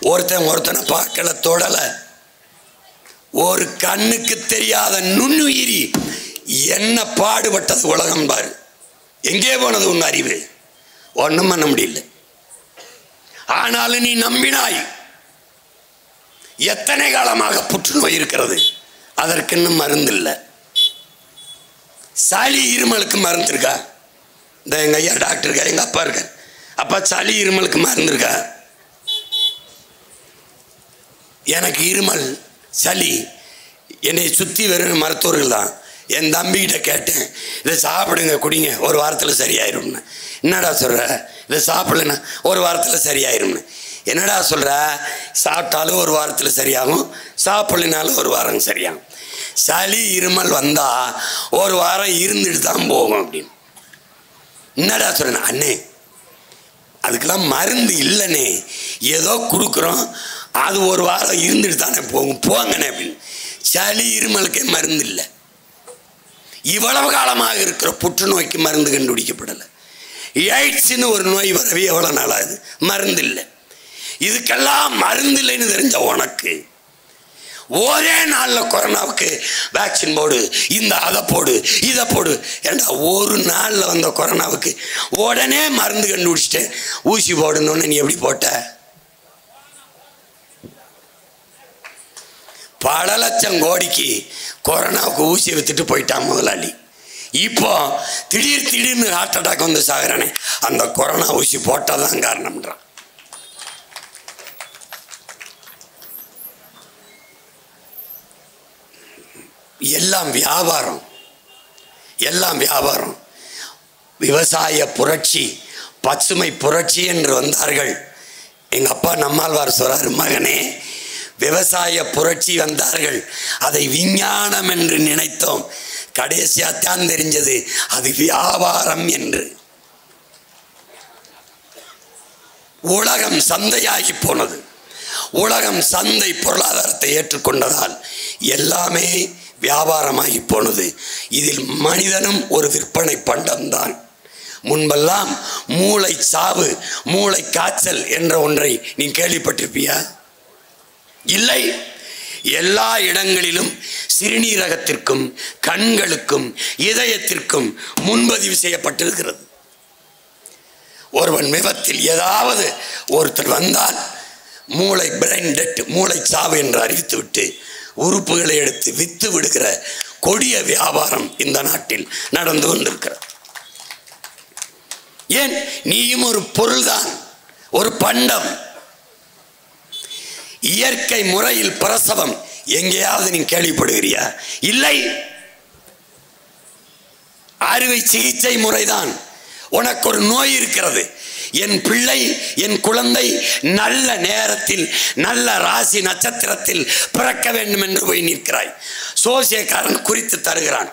ஒருத்தனை பார்க்கல, தொடலை. ஒரு கண்ணுக்கு தெரியாத நுண்ணுயிரி என்ன பாடுபட்டது உலகம் பாரு. எங்கே போனது உன் அறிவு? ஒன்றும் பண்ண முடியல. ஆனாலும் நீ நம்பினாய். எத்தனை காலமாக புற்றுநோய் இருக்கிறது, அதற்கு இன்னும் மருந்து இல்லை. சளி இருமலுக்கு மருந்து இருக்கா? இந்த எங்கள் ஐயா டாக்டர் இருக்கா, எங்கள் அப்பா இருக்கார். அப்பா சளி இருமலுக்கு மருந்து இருக்கா? எனக்கு இருமல் சளி என்னை சுற்றி வெறும் மருத்துவர்கள் தான். என் தம்பிக்கிட்ட கேட்டேன், இதை சாப்பிடுங்க குடிங்க, ஒரு வாரத்தில் சரியாயிரும்னு. என்னடா சொல்கிற? இதை சாப்பிடலண்ணா ஒரு வாரத்தில் சரியாயிரும்னு. என்னடா சொல்கிற? சாப்பிட்டாலும் ஒரு வாரத்தில் சரியாகும், சாப்பிடலினாலும் ஒரு வாரம் சரியாகும். சளி இருமல் வந்தால் ஒரு வாரம் இருந்துட்டு தான் போகும் அப்படின்னு. என்னடா சொல்கிறேன்? அண்ணே அதுக்கெல்லாம் மருந்து இல்லைண்ணே, ஏதோ கொடுக்குறோம், அது ஒரு வாரம் இருந்துட்டு தானே போகும், போங்கண்ணே அப்படின்னு. சளி இருமலுக்கே மருந்து இல்லை. இவ்வளவு காலமாக இருக்கிற புற்றுநோய்க்கு மருந்து கண்டுபிடிக்கப்படலை. எய்ட்ஸ்ன்னு ஒரு நோய் வரவே எவ்வளோ நாளாகுது, மருந்து இல்லை. இதுக்கெல்லாம் மருந்து இல்லைன்னு தெரிஞ்ச உனக்கு ஒரே நாளில் கொரோனாவுக்கு வேக்சின் போடு, இந்த அதை போடு, இதை போடு. ஏண்டா ஒரு நாளில் வந்த கொரோனாவுக்கு உடனே மருந்து கண்டுபிடிச்சிட்டு ஊசி போடணும்னு நீ எப்படி போட்ட? பல லட்சம் கோடிக்கு கொரோனாவுக்கு ஊசியை வித்துட்டு போயிட்டான் முதலாளி. இப்போ திடீர்னு ஹார்ட் அட்டாக் வந்து சாகுறானே, அந்த கொரோனா ஊசி போட்டால் தான் காரணம்ன்றான். எல்லாம் வியாபாரம், எல்லாம் வியாபாரம். விவசாய புரட்சி, பசுமை புரட்சி என்று வந்தார்கள். எங்கள் அப்பா நம்மாழ்வார் சொல்றார், மகனே விவசாய புரட்சி வந்தார்கள், அதை விஞ்ஞானம் என்று நினைத்தோம், கடைசியாத்தான் தெரிஞ்சது அது வியாபாரம் என்று. உலகம் சந்தையாகி போனது. உலகம் சந்தை பொருளாதாரத்தை ஏற்றுக்கொண்டதால் எல்லாமே வியாபாரமாகி போனது. இதில் மனிதனும் ஒரு விற்பனை பண்டம்தான். முன்பெல்லாம் மூளை சாவு, மூளை காய்ச்சல் என்ற ஒன்றை நீ கேள்விப்பட்டிருப்பியா? இல்லை. எல்லா இடங்களிலும் சிறுநீரகத்திற்கும் கண்களுக்கும் இதயத்திற்கும் முன்பதிவு செய்யப்பட்டிருக்கிறது. ஒருவன் விபத்தில் ஏதாவது ஒருத்தர் வந்தால் மூளை பிரெயின் டெட், மூளை சாவு என்று அறிவித்துவிட்டு உறுப்புகளை எடுத்து வித்து விடுகிற கொடிய வியாபாரம் இந்த நாட்டில் நடந்து கொண்டிருக்கிறது. ஏன்? நீயும் ஒரு பொருள்தான், ஒரு பண்டம். இயற்கை முறையில் பிரசவம் எங்கேயாவது நீ கேள்விப்படுகிறியா? இல்லை. அறுவை சிகிச்சை முறைதான். உனக்கு ஒரு நோய் இருக்கிறது, என் பிள்ளை என் குழந்தை நல்ல நேரத்தில் நல்ல ராசி நட்சத்திரத்தில் பிறக்க வேண்டும் என்று போய் நிற்கிறாய். சோசியக்காரன் குறித்து தருகிறான்.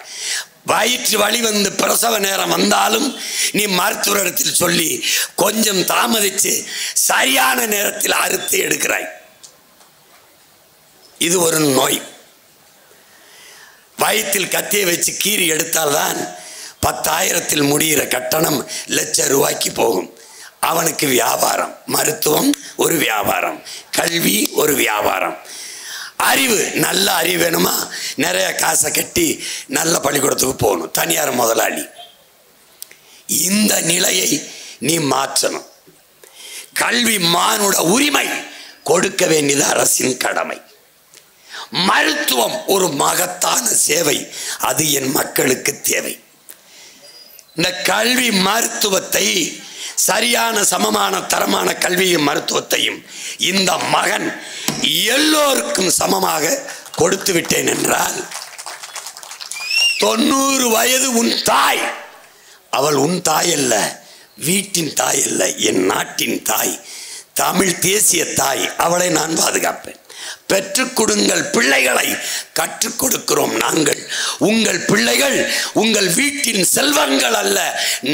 வயிற்று வலி வந்து பிரசவ நேரம் வந்தாலும் நீ மருத்துவரிடத்தில் சொல்லி கொஞ்சம் தாமதித்து சரியான நேரத்தில் அறுத்து எடுக்கிறாய். இது ஒரு நோய். வயிற்றில் கத்தியை வச்சு கீறி எடுத்தால்தான் 10,000 முடிகிற கட்டணம் ₹1,00,000 போகும். அவனுக்கு வியாபாரம். மருத்துவம் ஒரு வியாபாரம், கல்வி ஒரு வியாபாரம். அறிவு, நல்ல அறிவு வேணுமா, நிறைய காசை கட்டி நல்ல பள்ளிக்கூடத்துக்கு போகணும், தனியார் முதலாளி. இந்த நிலையை நீ மாற்றணும். கல்வி மானுட உரிமை, கொடுக்க வேண்டியது அரசின் கடமை. மருத்துவம் ஒரு மகத்தான சேவை, அது என் மக்களுக்கு தேவை. இந்த கல்வி மருத்துவத்தை, சரியான சமமான தரமான கல்வியும் மருத்துவத்தையும் இந்த மகன் எல்லோருக்கும் சமமாக கொடுத்து விட்டேன் என்றால் 90 வயது உன் தாய், அவள் உன் தாய் அல்ல, வீட்டின் தாய் அல்ல, என் நாட்டின் தாய், தமிழ் தேசிய தாய். அவளை நான் பாதுகாப்பேன். பெற்றுக் கொடுங்கள் பிள்ளைகளை, கற்றுக் கொடுக்கிறோம் நாங்கள். உங்கள் பிள்ளைகள் உங்கள் வீட்டின் செல்வங்கள் அல்ல,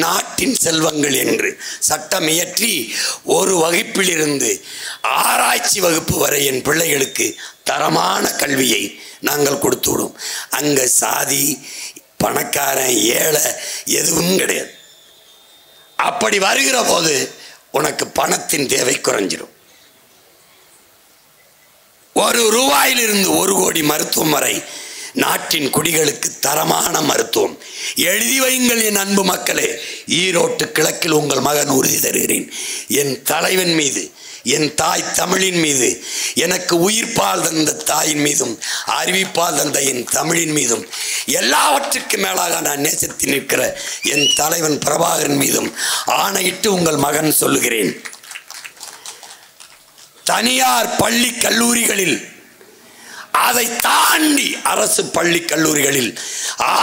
நாட்டின் செல்வங்கள் என்று சட்டம் இயற்றி ஒரு வகுப்பிலிருந்து ஆராய்ச்சி வகுப்பு வரை என் பிள்ளைகளுக்கு தரமான கல்வியை நாங்கள் கொடுத்து விடும். அங்கே சாதி, பணக்காரன், ஏழை எதுவும் கிடையாது. அப்படி வருகிற போது உனக்கு பணத்தின் தேவை குறைஞ்சிடும். ₹1 1 கோடி மருத்துவம் வரை நாட்டின் குடிகளுக்கு தரமான மருத்துவம். எழுதி வையுங்கள் என் அன்பு மக்களே. ஈரோட்டு கிழக்கில் உங்கள் மகன் உறுதி தருகிறேன். என் தலைவன் மீது, என் தாய் தமிழின் மீது, எனக்கு உயிர்ப்பால் தந்த தாயின் மீதும் அறிவிப்பால் தந்த என் தமிழின் மீதும் எல்லாவற்றுக்கும் மேலாக நான் நேசித்து நிற்கிற என் தலைவன் பிரபாகரன் மீதும் ஆணையிட்டு உங்கள் மகன் சொல்லுகிறேன், தனியார் பள்ளி கல்லூரிகளில் அதை தாண்டி அரசு பள்ளி கல்லூரிகளில்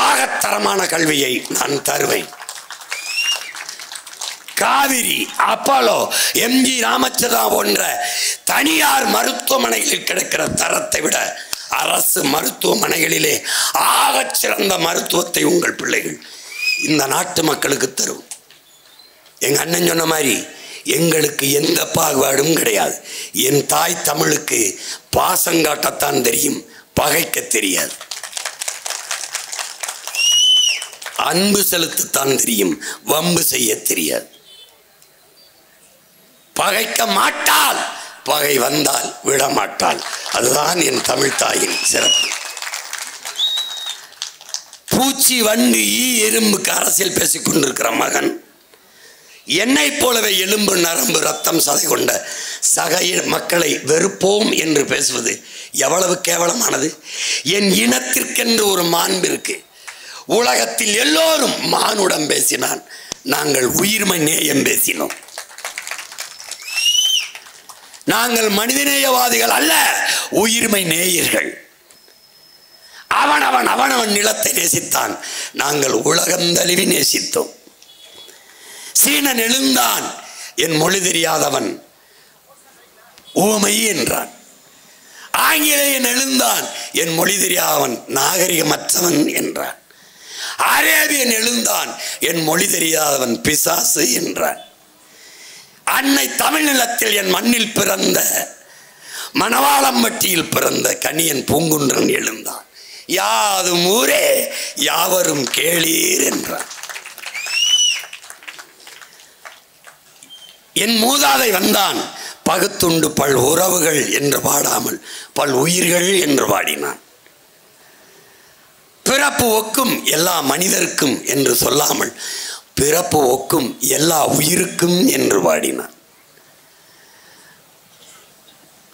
ஆகத்தரமான கல்வியை நான் தருவேன். காவிரி, அப்போலோ, எம்ஜி ராமச்சந்திரா போன்ற தனியார் மருத்துவமனைகளில் கிடைக்கிற தரத்தை விட அரசு மருத்துவமனைகளிலே ஆகச் சிறந்த மருத்துவத்தை உங்கள் பிள்ளைகள் இந்த நாட்டு மக்களுக்கு தரும். எங்க அண்ணன் சொன்ன மாதிரி எங்களுக்கு எந்த பாகுபாடும் கிடையாது. என் தாய் தமிழுக்கு பாசம் காட்டத்தான் தெரியும், பகைக்க தெரியாது. அன்பு செலுத்தத்தான் தெரியும், வம்பு செய்ய தெரியாது. பகைக்க மாட்டாள், பகை வந்தால் விடமாட்டாள். அதுதான் என் தமிழ் தாயின் சிறப்பு. பூச்சி, வண்டு, ஈ, எறும்புக்கு அரசியல் பேசிக் கொண்டிருக்கிற மகன் என்னை போலவே எலும்பு, நரம்பு, ரத்தம், சதை கொண்ட சக மக்களை வெறுப்போம் என்று பேசுவது எவ்வளவு கேவலமானது. என் இனத்திற்கென்று ஒரு மாண்பு இருக்கு. உலகத்தில் எல்லோரும் மானுடம் பேசினான், நாங்கள் உயிர்மை நேயம் பேசினோம். நாங்கள் மனிதநேயவாதிகள் அல்ல, உயிர்மை நேயர்கள். அவனவன் நிலத்தை நேசித்தான், நாங்கள் உலகந்தழுவி நேசித்தோம். சீனன் எழுந்தான், என் மொழி தெரியாதவன் ஊமை என்றான். ஆங்கிலேயன் எழுந்தான், என் மொழி தெரியாதவன் நாகரிகமற்றவன் என்றான். அரேபியன் எழுந்தான், என் மொழி தெரியாதவன் பிசாசு என்றான். அன்னை தமிழ் நிலத்தில் என் மண்ணில் பிறந்த மணவாளம்பட்டியில் பிறந்த கணியன் பூங்குன்றன் எழுந்தான், யாதும் ஊரே யாவரும் கேளீர் என்றான். என் மூதாதை வந்தான், பகுத்துண்டு பல் உறவுகள் என்று பாடாமல் பல் உயிர்கள் என்று பாடினான். பிறப்பு ஒக்கும் எல்லா மனிதருக்கும் என்று சொல்லாமல் பிறப்பு ஒக்கும் எல்லா உயிருக்கும் என்று பாடினான்.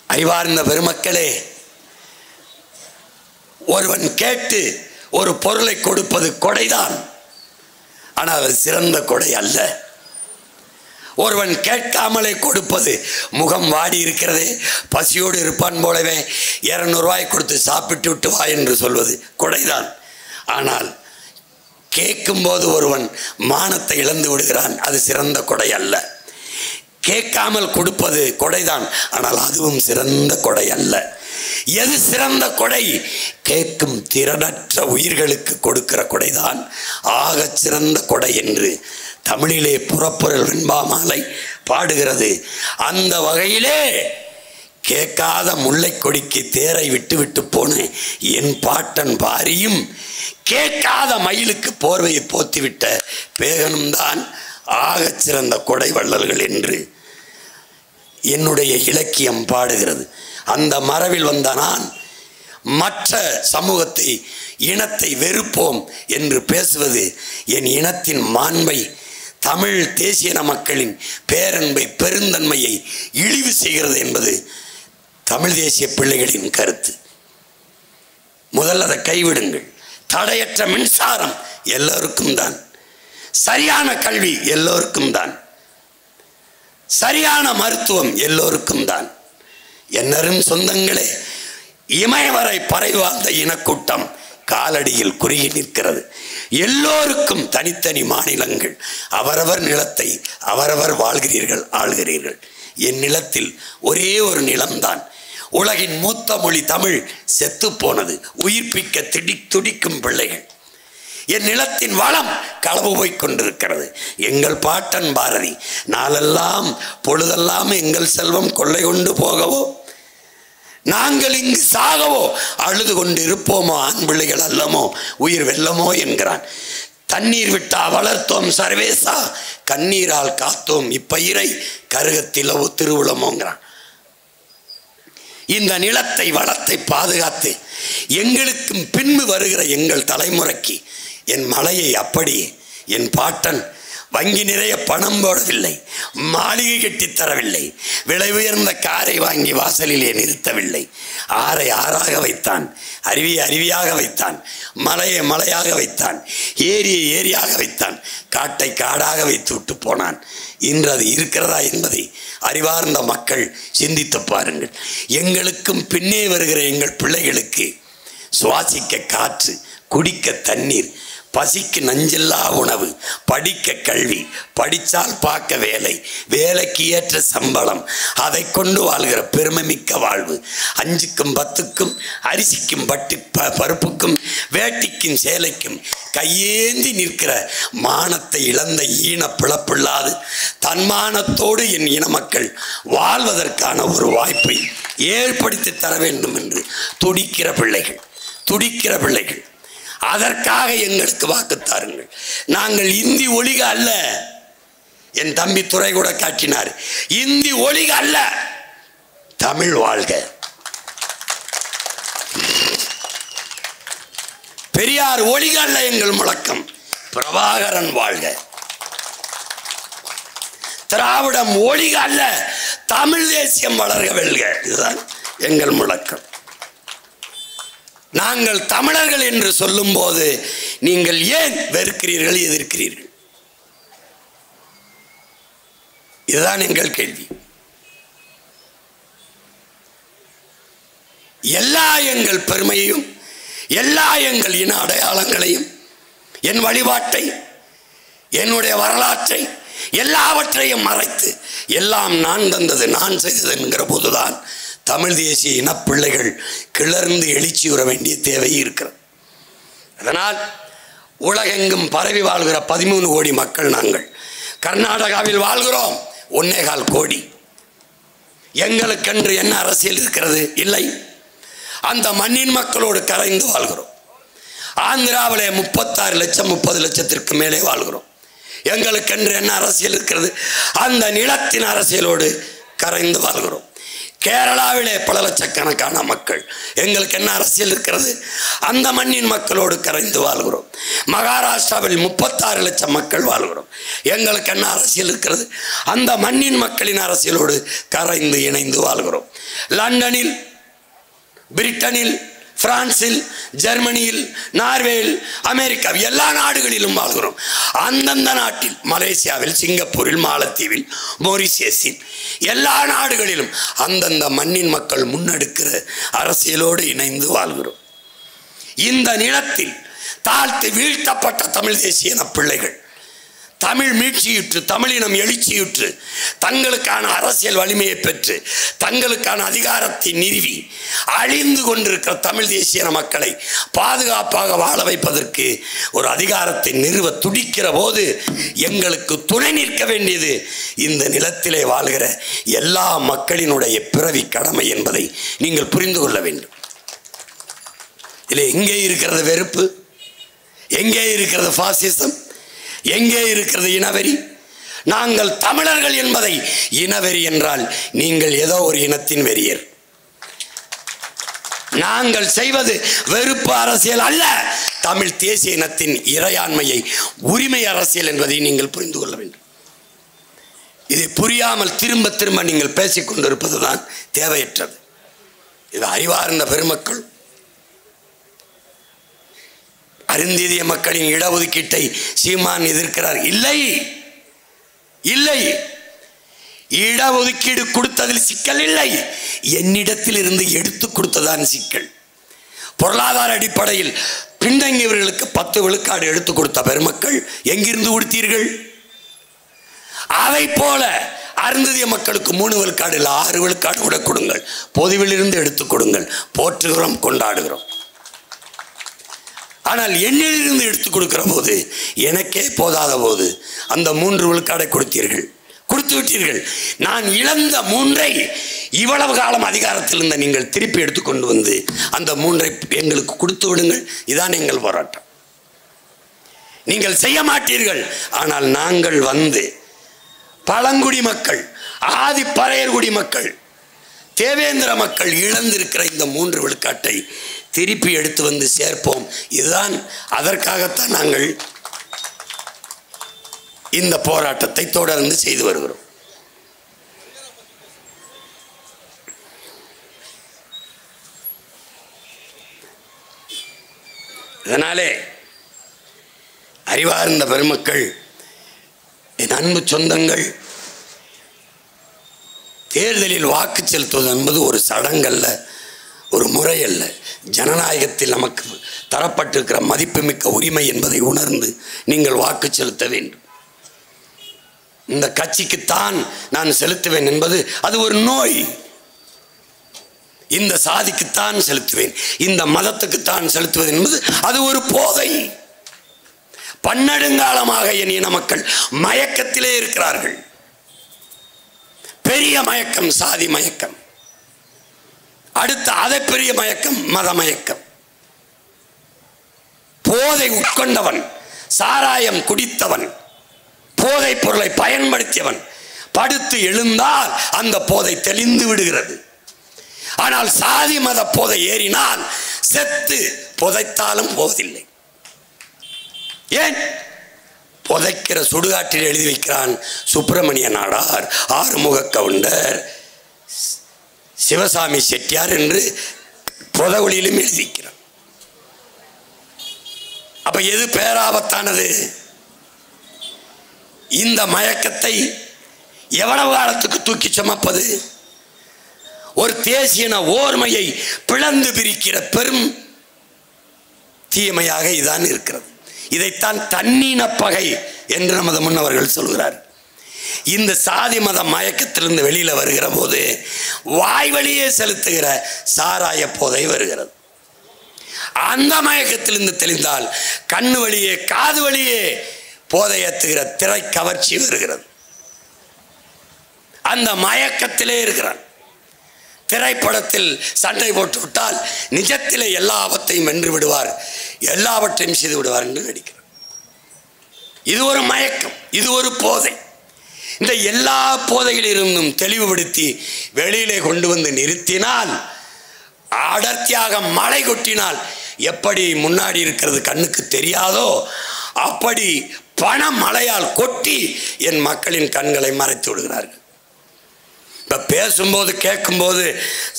அறிவார்ந்த பெருமக்களே, ஒருவன் கேட்டு ஒரு பொருளை கொடுப்பது கொடைதான், ஆனால் அது சிறந்த கொடை அல்ல. ஒருவன் கேட்காமலே கொடுப்பது, முகம் வாடி இருக்கிறதே, பசியோடு இருப்பான் போலவே 200 ரூபாய் கொடுத்து சாப்பிட்டு விட்டு வா என்று சொல்வது கொடைதான். ஆனால் கேட்கும்போது ஒருவன் மானத்தை இழந்து விடுகிறான், அது சிறந்த கொடை அல்ல. கேட்காமல் கொடுப்பது கொடைதான், ஆனால் அதுவும் சிறந்த கொடை அல்ல. எது சிறந்த கொடை? கேட்கும் திறனற்ற உயிர்களுக்கு கொடுக்கிற கொடைதான் ஆகச் சிறந்த கொடை என்று தமிழிலே புறப்பொருள் வெண்பாமாலை பாடுகிறது. அந்த வகையிலே கேட்காத முல்லை கொடிக்கு தேரை விட்டு விட்டு போன என் பாட்டன் பாரியும் கேட்காத மயிலுக்கு போர்வையை போத்திவிட்ட பேகனும் தான் ஆகச் சிறந்த கொடை வள்ளல்கள் என்று என்னுடைய இலக்கியம் பாடுகிறது. அந்த மரபில் வந்த நான் மற்ற சமூகத்தை, இனத்தை வெறுப்போம் என்று பேசுவது என் இனத்தின் மாண்பை, தமிழ் தேசிய மக்களின் பேரன்பை, பெருந்தன்மையை இழிவு செய்கிறது என்பது தமிழ் தேசிய பிள்ளைகளின் கருத்து. முதல்ல அதை கைவிடுங்கள். தடையற்ற மின்சாரம் எல்லோருக்கும் தான், சரியான கல்வி எல்லோருக்கும் தான், சரியான மருத்துவம் எல்லோருக்கும் தான். என்னரும் சொந்தங்களே, இமயவரை பறவை வாழ்ந்த இனக்கூட்டம் காலடியில் குறுகி நிற்கிறது. எல்லோருக்கும் தனித்தனி மாநிலங்கள், அவரவர் நிலத்தை அவரவர் வாழ்கிறீர்கள், ஆள்கிறீர்கள். என் நிலத்தில் ஒரே ஒரு நிலம்தான். உலகின் மூத்த மொழி தமிழ் செத்து போனது, உயிர்ப்பிக்க துடிக்கும் பிள்ளைகள். என் நிலத்தின் வளம் களவு போய் கொண்டிருக்கிறது. எங்கள் பாட்டன் பாரதி, நாளெல்லாம் பொழுதெல்லாம் எங்கள் செல்வம் கொள்ளை கொண்டு போகவோ, நாங்கள் இங்கு சாகவோ, அழுது கொண்டு இருப்போமோ, ஆண் பிள்ளைகள் அல்லமோ, உயிர் வெல்லமோ என்கிறான். தண்ணீர் விட்டா வளர்த்தோம் சர்வேசா, கண்ணீரால் காத்தோம் இப்பயிரை, கருகத்திலவோ திருவுளமோங்கிறான். இந்த நிலத்தை வளத்தை பாதுகாத்து எங்களுக்கும் பின்பு வருகிற எங்கள் தலைமுறைக்கு என் மலையை அப்படி என் பாட்டன் வங்கி நிறைய பணம் போடவில்லை, மாளிகை கட்டி தரவில்லை, விலை உயர்ந்த காரை வாங்கி வாசலிலே நிறுத்தவில்லை. ஆறை ஆறாக வைத்தான், அருவியை அருவியாக வைத்தான், மலையை மலையாக வைத்தான், ஏரியை ஏரியாக வைத்தான், காட்டை காடாக வைத்து விட்டு போனான். இன்று அது இருக்கிறதா என்பதை அறிவார்ந்த மக்கள் சிந்தித்து பாருங்கள். எங்களுக்கும் பின்னே வருகிற எங்கள் பிள்ளைகளுக்கு சுவாசிக்க காற்று, குடிக்க தண்ணீர், பசிக்கு நஞ்சில்லா உணவு, படிக்க கல்வி, படித்தால் பார்க்க வேலை, வேலைக்கு ஏற்ற சம்பளம், அதை கொண்டு வாழ்கிற பெருமைமிக்க வாழ்வு, 5க்கும் 10க்கும் அரிசிக்கும் பருப்புக்கும் வேட்டிக்கும் சேலைக்கும் கையேந்தி நிற்கிற மானத்தை இழந்த ஈன பிளப்பில்லாது தன்மானத்தோடு என் இன மக்கள் வாழ்வதற்கான ஒரு வாய்ப்பை ஏற்படுத்தி தர வேண்டும் என்று துடிக்கிற பிள்ளைகள். அதற்காக எங்களுக்கு வாக்கு தாருங்கள். நாங்கள் இந்தி ஒழிக அல்ல, என் தம்பி துறை கூட காட்டினார், இந்தி ஒழிக அல்ல, தமிழ் வாழ்க. பெரியார் ஒழிக அல்ல எங்கள் முழக்கம், பிரபாகரன் வாழ்க. திராவிடம் ஒழிக அல்ல, தமிழ் தேசியம் வளர்க வெல்க. இதுதான் எங்கள் முழக்கம். நாங்கள் தமிழர்கள் என்று சொல்லும் போது நீங்கள் ஏன் வெறுக்கிறீர்கள், எதிர்க்கிறீர்கள்? இதுதான் எங்கள் கேள்வி. எல்லா எங்கள் பெருமையையும், எல்லா எங்கள் இன அடையாளங்களையும், என் வழிபாட்டை, என்னுடைய வரலாற்றை எல்லாவற்றையும் மறைத்து எல்லாம் நான் தந்தது, நான் செய்தது என்கிற போதுதான் தமிழ் தேசிய இனப்பிள்ளைகள் கிளர்ந்து எழுச்சியுற வேண்டிய தேவை இருக்கிறது. அதனால் உலகெங்கும் பரவி வாழ்கிற 13 கோடி மக்கள் நாங்கள். கர்நாடகாவில் வாழ்கிறோம் 1.25 கோடி. எங்களுக்கென்று என்ன அரசியல் இருக்கிறது? இல்லை. அந்த மண்ணின் மக்களோடு கரைந்து வாழ்கிறோம். ஆந்திராவிலே 36 லட்சம் 30 லட்சத்திற்கு மேலே வாழ்கிறோம். எங்களுக்கென்று என்ன அரசியல் இருக்கிறது? அந்த நிலத்தின் அரசியலோடு கரைந்து வாழ்கிறோம். கேரளாவிலே பல லட்சக்கணக்கான மக்கள். எங்களுக்கு என்ன அரசியல் இருக்கிறது? அந்த மண்ணின் மக்களோடு கரைந்து வாழ்கிறோம். மகாராஷ்டிராவில் 36 லட்சம் மக்கள் வாழ்கிறோம். எங்களுக்கு என்ன அரசியல் இருக்கிறது? அந்த மண்ணின் மக்களின் அரசியலோடு கரைந்து இணைந்து வாழ்கிறோம். லண்டனில், பிரிட்டனில், பிரான்சில், ஜெர்மனியில், நார்வேயில், அமெரிக்கா, எல்லா நாடுகளிலும் வாழ்கிறோம். அந்தந்த நாட்டில், மலேசியாவில், சிங்கப்பூரில், மாலத்தீவில், மொரிஷியஸில், எல்லா நாடுகளிலும் அந்தந்த மண்ணின் மக்கள் முன்னெடுக்கிற அரசியலோடு இணைந்து வாழ்கிறோம். இந்த நிலத்தில் தாழ்த்து வீழ்த்தப்பட்ட தமிழ் தேசிய பிள்ளைகள் தமிழ் மீட்சியுற்று, தமிழினம் எழுச்சியுற்று, தங்களுக்கான அரசியல் வலிமையை பெற்று, தங்களுக்கான அதிகாரத்தை நிறுவி அழிந்து கொண்டிருக்கிற தமிழ் தேசிய மக்களை பாதுகாப்பாக வாழ வைப்பதற்கு ஒரு அதிகாரத்தை நிறுவ துடிக்கிற போது எங்களுக்கு துணை நிற்க வேண்டியது இந்த நிலத்திலே வாழ்கிற எல்லா மக்களினுடைய பிறவி கடமை என்பதை நீங்கள் புரிந்து கொள்ள வேண்டும். இதில் எங்கே இருக்கிறது வெறுப்பு? எங்கே இருக்கிறது பாசிசம்? எங்கே இருக்கிறது இனவெறி? நாங்கள் தமிழர்கள் என்பதை இனவெறி என்றால் நீங்கள் ஏதோ ஒரு இனத்தின் வெறியர். நாங்கள் செய்வது வெறுப்பு அரசியல் அல்ல, தமிழ் தேசிய இனத்தின் இறையாண்மையை உரிமை அரசியல் என்பதை நீங்கள் புரிந்து கொள்ள வேண்டும். இதை புரியாமல் திரும்ப திரும்ப நீங்கள் பேசிக் கொண்டிருப்பதுதான் தேவையற்றது. இது அறிவார்ந்த பெருமக்கள் அருந்ததிய மக்களின் இடஒதுக்கீட்டை சீமான் எதிர்க்கிறார். இல்லை இல்லை, இடஒதுக்கீடு கொடுத்ததில் சிக்கல் இல்லை, என்னிடத்தில் இருந்து எடுத்து கொடுத்ததான் சிக்கல். பொருளாதார அடிப்படையில் பின்தங்கியவர்களுக்கு 10 விழுக்காடு எடுத்து கொடுத்த பெருமக்கள் எங்கிருந்து கொடுத்தீர்கள்? அதை போல அருந்ததிய மக்களுக்கு 3 விழுக்காடு இல்லை, 6 விழுக்காடு கூட கொடுங்கள், பொதுவிலிருந்து எடுத்து கொடுங்கள், போற்றுகிறோம், கொண்டாடுகிறோம். ஆனால் என்னிலிருந்து எடுத்து கொடுக்கிற போது, எனக்கே போதாத போது அந்த 3 விழுக்காடை கொடுத்தீர்கள், கொடுத்து விட்டீர்கள். நான் இழந்த 3ஐ இவ்வளவு காலம் அதிகாரத்தில் இருந்த நீங்கள் திருப்பி எடுத்துக்கொண்டு வந்து அந்த 3ஐ எங்களுக்கு கொடுத்து விடுங்கள். இதான் எங்கள் போராட்டம். நீங்கள் செய்ய மாட்டீர்கள். ஆனால் நாங்கள் வந்து பழங்குடி மக்கள், ஆதி பறையர்குடி மக்கள், தேவேந்திர மக்கள் இழந்திருக்கிற இந்த 3 விழுக்காட்டை திருப்பி எடுத்து வந்து சேர்ப்போம். இதுதான், அதற்காகத்தான் நாங்கள் இந்த போராட்டத்தை தொடர்ந்து செய்து வருகிறோம். இதனாலே அறிவார்ந்த பெருமக்கள், என் அன்பு சொந்தங்கள், தேர்தலில் வாக்கு செலுத்துவது என்பது ஒரு சடங்கல்ல, ஒரு முறை அல்ல. ஜனநாயகத்தில் நமக்கு தரப்பட்டிருக்கிற மதிப்புமிக்க உரிமை என்பதை உணர்ந்து நீங்கள் வாக்கு செலுத்த வேண்டும். இந்த கட்சிக்குத்தான் நான் செலுத்துவேன் என்பது அது ஒரு நோய். இந்த சாதிக்குத்தான் செலுத்துவேன், இந்த மதத்துக்குத்தான் செலுத்துவது என்பது அது ஒரு போதை. பன்னெடுங்காலமாக என் இன மக்கள் மயக்கத்திலே இருக்கிறார்கள். பெரிய மயக்கம் சாதி மயக்கம், அடுத்த அதை பெரிய மயக்கம் மத மயக்கம். போதை உட்கொண்டவன், சாராயம் குடித்தவன், போதை பொருளை பயன்படுத்தியவன் படுத்து எழுந்தால் அந்த போதை தெளிந்து விடுகிறது. ஆனால் சாதி மத போதை ஏறினால் செத்து புதைத்தாலும் போவதில்லை. ஏன்? புதைக்கிற சுடுகாட்டில் எழுதி வைக்கிறான் சுப்பிரமணிய நாடார், ஆறுமுக கவுண்டர், சிவசாமி செட்டியார் என்று புதகுழியிலும் எழுதி வைக்கிறான். அப்ப எது பேராபத்தானது? இந்த மயக்கத்தை எவ்வளவு காலத்துக்கு தூக்கி சுமப்பது? ஒரு தேசியன ஓர்மையை பிளந்து பிரிக்கிற பெரும் தீமையாக இதான் இருக்கிறது. இதைத்தான் தன்னின பகை என்று நமது முன்னவர்கள் சொல்கிறார். இந்த சாதி மத மயக்கத்திலிருந்து வெளியில வருகிற போது வாய் வழியே செலுத்துகிற சாராய போதை வருகிறது. அந்த மயக்கத்திலிருந்து தெளிந்தால் கண்ணு வழியே காது வழியே போதை ஏற்றுகிற திரை கவர்ச்சி வருகிறது. அந்த மயக்கத்திலே இருக்கிறான். திரைப்படத்தில் சண்டை போட்டு விட்டால் நிஜத்திலே எல்லாவற்றையும் வென்று விடுவார், எல்லாவற்றையும் செய்து விடுவார் என்று நடிக்கிறார். இது ஒரு மயக்கம், இது ஒரு போதை. இந்த எல்லா போதைகளிலிருந்தும் தெளிவுபடுத்தி வெளியிலே கொண்டு வந்து நிறுத்தினால், அடர்த்தியாக மழை கொட்டினால் எப்படி முன்னாடி இருக்கிறது கண்ணுக்கு தெரியாதோ அப்படி பண மழையால் கொட்டி என் மக்களின் கண்களை மறைத்து விடுகிறார்கள். இப்போ பேசும்போது கேட்கும்போது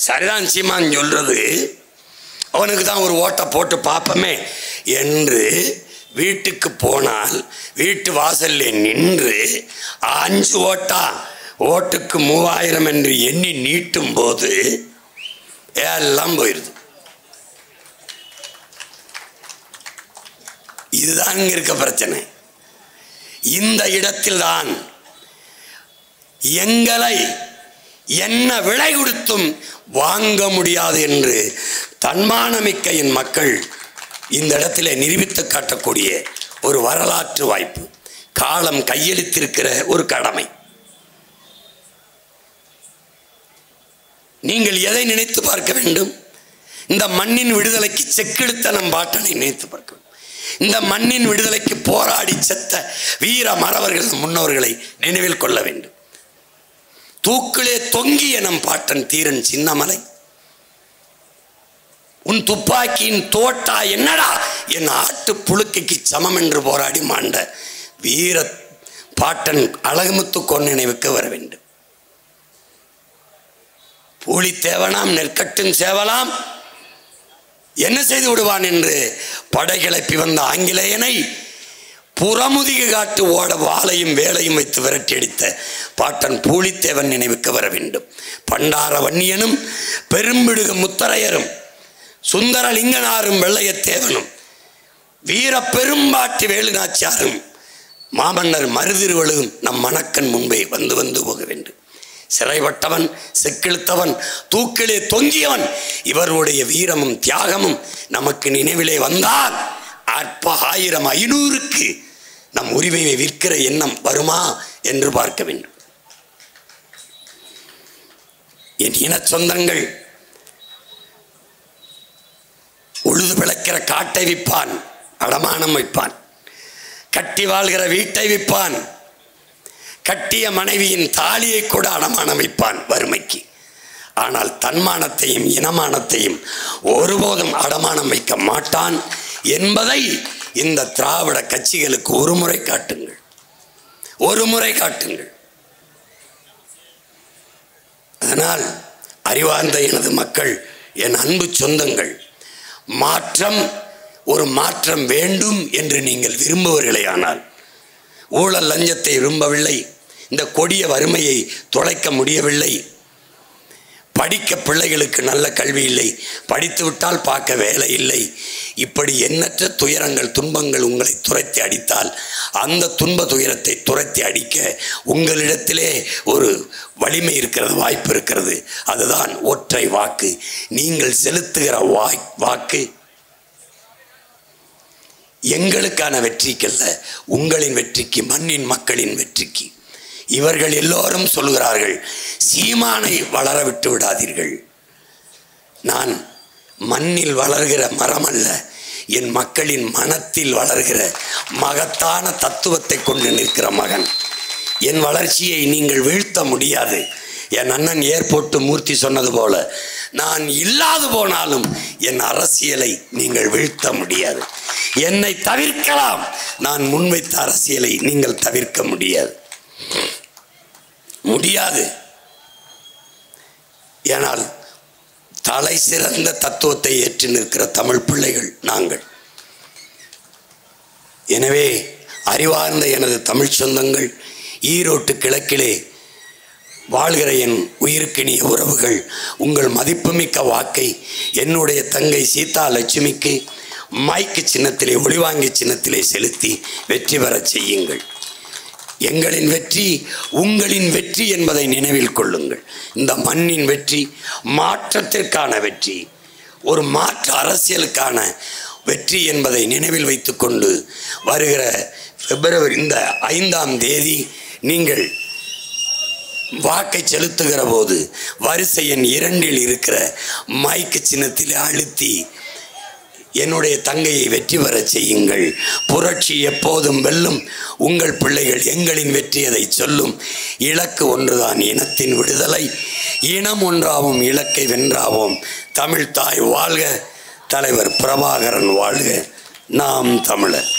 சரிதான் சீமான் சொல்றது, அவனுக்கு தான் ஒரு ஓட்டை போட்டு பார்ப்போமே என்று வீட்டுக்கு போனால் வீட்டு வாசலில் நின்று 5 ஓட்டா ஓட்டுக்கு 3000 என்று எண்ணி நீட்டும் போது எல்லாம் போயிடுது. இதுதான் இங்க இருக்க பிரச்சனை. இந்த இடத்தில்தான் எங்களை என்ன விலை கொடுத்தும் வாங்க முடியாது என்று தன்மானமிக்க என் மக்கள் இந்த இடத்திலே நிரூபித்து காட்டக்கூடிய ஒரு வரலாற்று வாய்ப்பு, காலம் கையெழுத்திருக்கிற ஒரு கடமை. நீங்கள் எதை நினைத்து பார்க்க வேண்டும்? இந்த மண்ணின் விடுதலைக்கு செக்கெடுத்த நம் பாட்டனை நினைத்து பார்க்க வேண்டும். இந்த மண்ணின் விடுதலைக்கு போராடி செத்த வீர மறவர்கள் முன்னோர்களை நினைவில் கொள்ள வேண்டும். தூக்கிலே தொங்கிய நம் பாட்டன் தீரன் சின்னமலை, உன் துப்பாக்கியின் தோட்டா என்னடா என் ஆட்டு புழுக்கைக்கு சமம் என்று போராடி மாண்ட வீர பாட்டன் அழகுமுத்து கொன் நினைவுக்கு வர வேண்டும். பூலி தேவனாம் நெற்கட்டும் சேவலாம் என்ன செய்து விடுவான் என்று படை கிளப்பி வந்த ஆங்கிலேயனை புறமுதுகு காட்டு ஓட வாளையும் வேலையும் வைத்து விரட்டி அடித்த பாட்டன் பூலித்தேவன் நினைவுக்கு வர வேண்டும். பண்டார வன்னியனும் பெரும்பிடுக முத்தரையரும் சுந்தரலிங்கனாரும் வெள்ளையத்தேவனும் வீர பெரும்பாட்டு வேலுநாச்சியாரும் மாமன்னர் மருதிருவழும் நம் மணக்கன் முன்பே வந்து வந்து போக வேண்டும். சிறைப்பட்டவன், செக்கிழுத்தவன், தூக்கிலே தொங்கியவன், இவருடைய வீரமும் தியாகமும் நமக்கு நினைவிலே வந்தால் அற்ப 1000 500க்கு நம் உரிமையை விற்கிற எண்ணம் வருமா என்று பார்க்க வேண்டும். என் இன சொந்தங்கள், உழுது பிழைக்கிற காட்டை விற்பான், அடமானம் வைப்பான். கட்டி வாழ்கிற வீட்டை விற்பான், கட்டிய மனைவியின் தாலியை கூட அடமானம் வைப்பான் வறுமைக்கு. ஆனால் தன்மானத்தையும் இனமானத்தையும் ஒருபோதும் அடமானம் வைக்க மாட்டான் என்பதை இந்த திராவிட கட்சிகளுக்கு ஒரு முறை காட்டுங்கள். ஒரு முறை காட்டுங்கள். அதனால் அறிவார்ந்த எனது மக்கள், என் அன்பு சொந்தங்கள், ஒரு மாற்றம் வேண்டும் என்று நீங்கள் விரும்புவீர்களேயானால், ஊழல் லஞ்சத்தை விரும்பவில்லை, இந்த கொடிய வறுமையை தொலைக்க முடியவில்லை, படிக்க பிள்ளைகளுக்கு நல்ல கல்வி இல்லை, படித்து விட்டால் பார்க்க வேலை இல்லை, இப்படி எண்ணற்ற துயரங்கள் துன்பங்கள் உங்களை துரத்தி அடித்தால், அந்த துன்ப துயரத்தை துரத்தி அடிக்க உங்களிடத்திலே ஒரு வலிமை இருக்கிறது, வாய்ப்பு இருக்கிறது. அதுதான் ஒற்றை வாக்கு. நீங்கள் செலுத்துகிற வாக்கு எங்களுக்கான வெற்றிக்கல்ல, உங்களின் வெற்றிக்கு, மண்ணின் மக்களின் வெற்றிக்கு. இவர்கள் எல்லோரும் சொல்கிறார்கள், சீமானை வளர விட்டு விடாதீர்கள். நான் மண்ணில் வளர்கிற மரம் அல்ல, என் மக்களின் மனத்தில் வளர்கிற மகத்தான தத்துவத்தை கொண்டு நிற்கிற மகன். என் வளர்ச்சியை நீங்கள் வீழ்த்த முடியாது. என் அண்ணன் ஏர்போர்ட் மூர்த்தி சொன்னது போல, நான் இல்லாது போனாலும் என் அரசியலை நீங்கள் வீழ்த்த முடியாது. என்னை தவிர்க்கலாம், நான் முன்வைத்த அரசியலை நீங்கள் தவிர்க்க முடியாது. ஏனால் தலை சிறந்த தத்துவத்தை ஏற்றி நிற்கிற தமிழ் பிள்ளைகள் நாங்கள். எனவே அறிவார்ந்த எனது தமிழ் சொந்தங்கள், ஈரோட்டு கிழக்கிலே வாழ்கிற என் உயிருக்கினிய உறவுகள், உங்கள் மதிப்புமிக்க வாக்கை என்னுடைய தங்கை சீதா லட்சுமிக்கு மைக்கு சின்னத்திலே, ஒளிவாங்கி சின்னத்திலே செலுத்தி வெற்றி பெற செய்யுங்கள். எங்களின் வெற்றி உங்களின் வெற்றி என்பதை நினைவில் கொள்ளுங்கள். இந்த மண்ணின் வெற்றி, மாற்றத்திற்கான வெற்றி, ஒரு மாற்று அரசியலுக்கான வெற்றி என்பதை நினைவில் வைத்துக்கொண்டு வருகிற பிப்ரவரி இந்த 5ஆம் தேதி நீங்கள் வாக்கை செலுத்துகிற போது வரிசை எண் 2இல் இருக்கிற மைக்கு சின்னத்தில் அழுத்தி என்னுடைய தங்கையை வெற்றி பெற செய்யுங்கள். புரட்சி எப்போதும் வெல்லும். உங்கள் பிள்ளைகள் எங்களின் வெற்றி அதை சொல்லும். இலக்கு ஒன்றுதான், இனத்தின் விடுதலை. இனம் ஒன்றாவும், இலக்கை வென்றாவோம். தமிழ் தாய் வாழ்க, தலைவர் பிரபாகரன் வாழ்க. நாம் தமிழர்.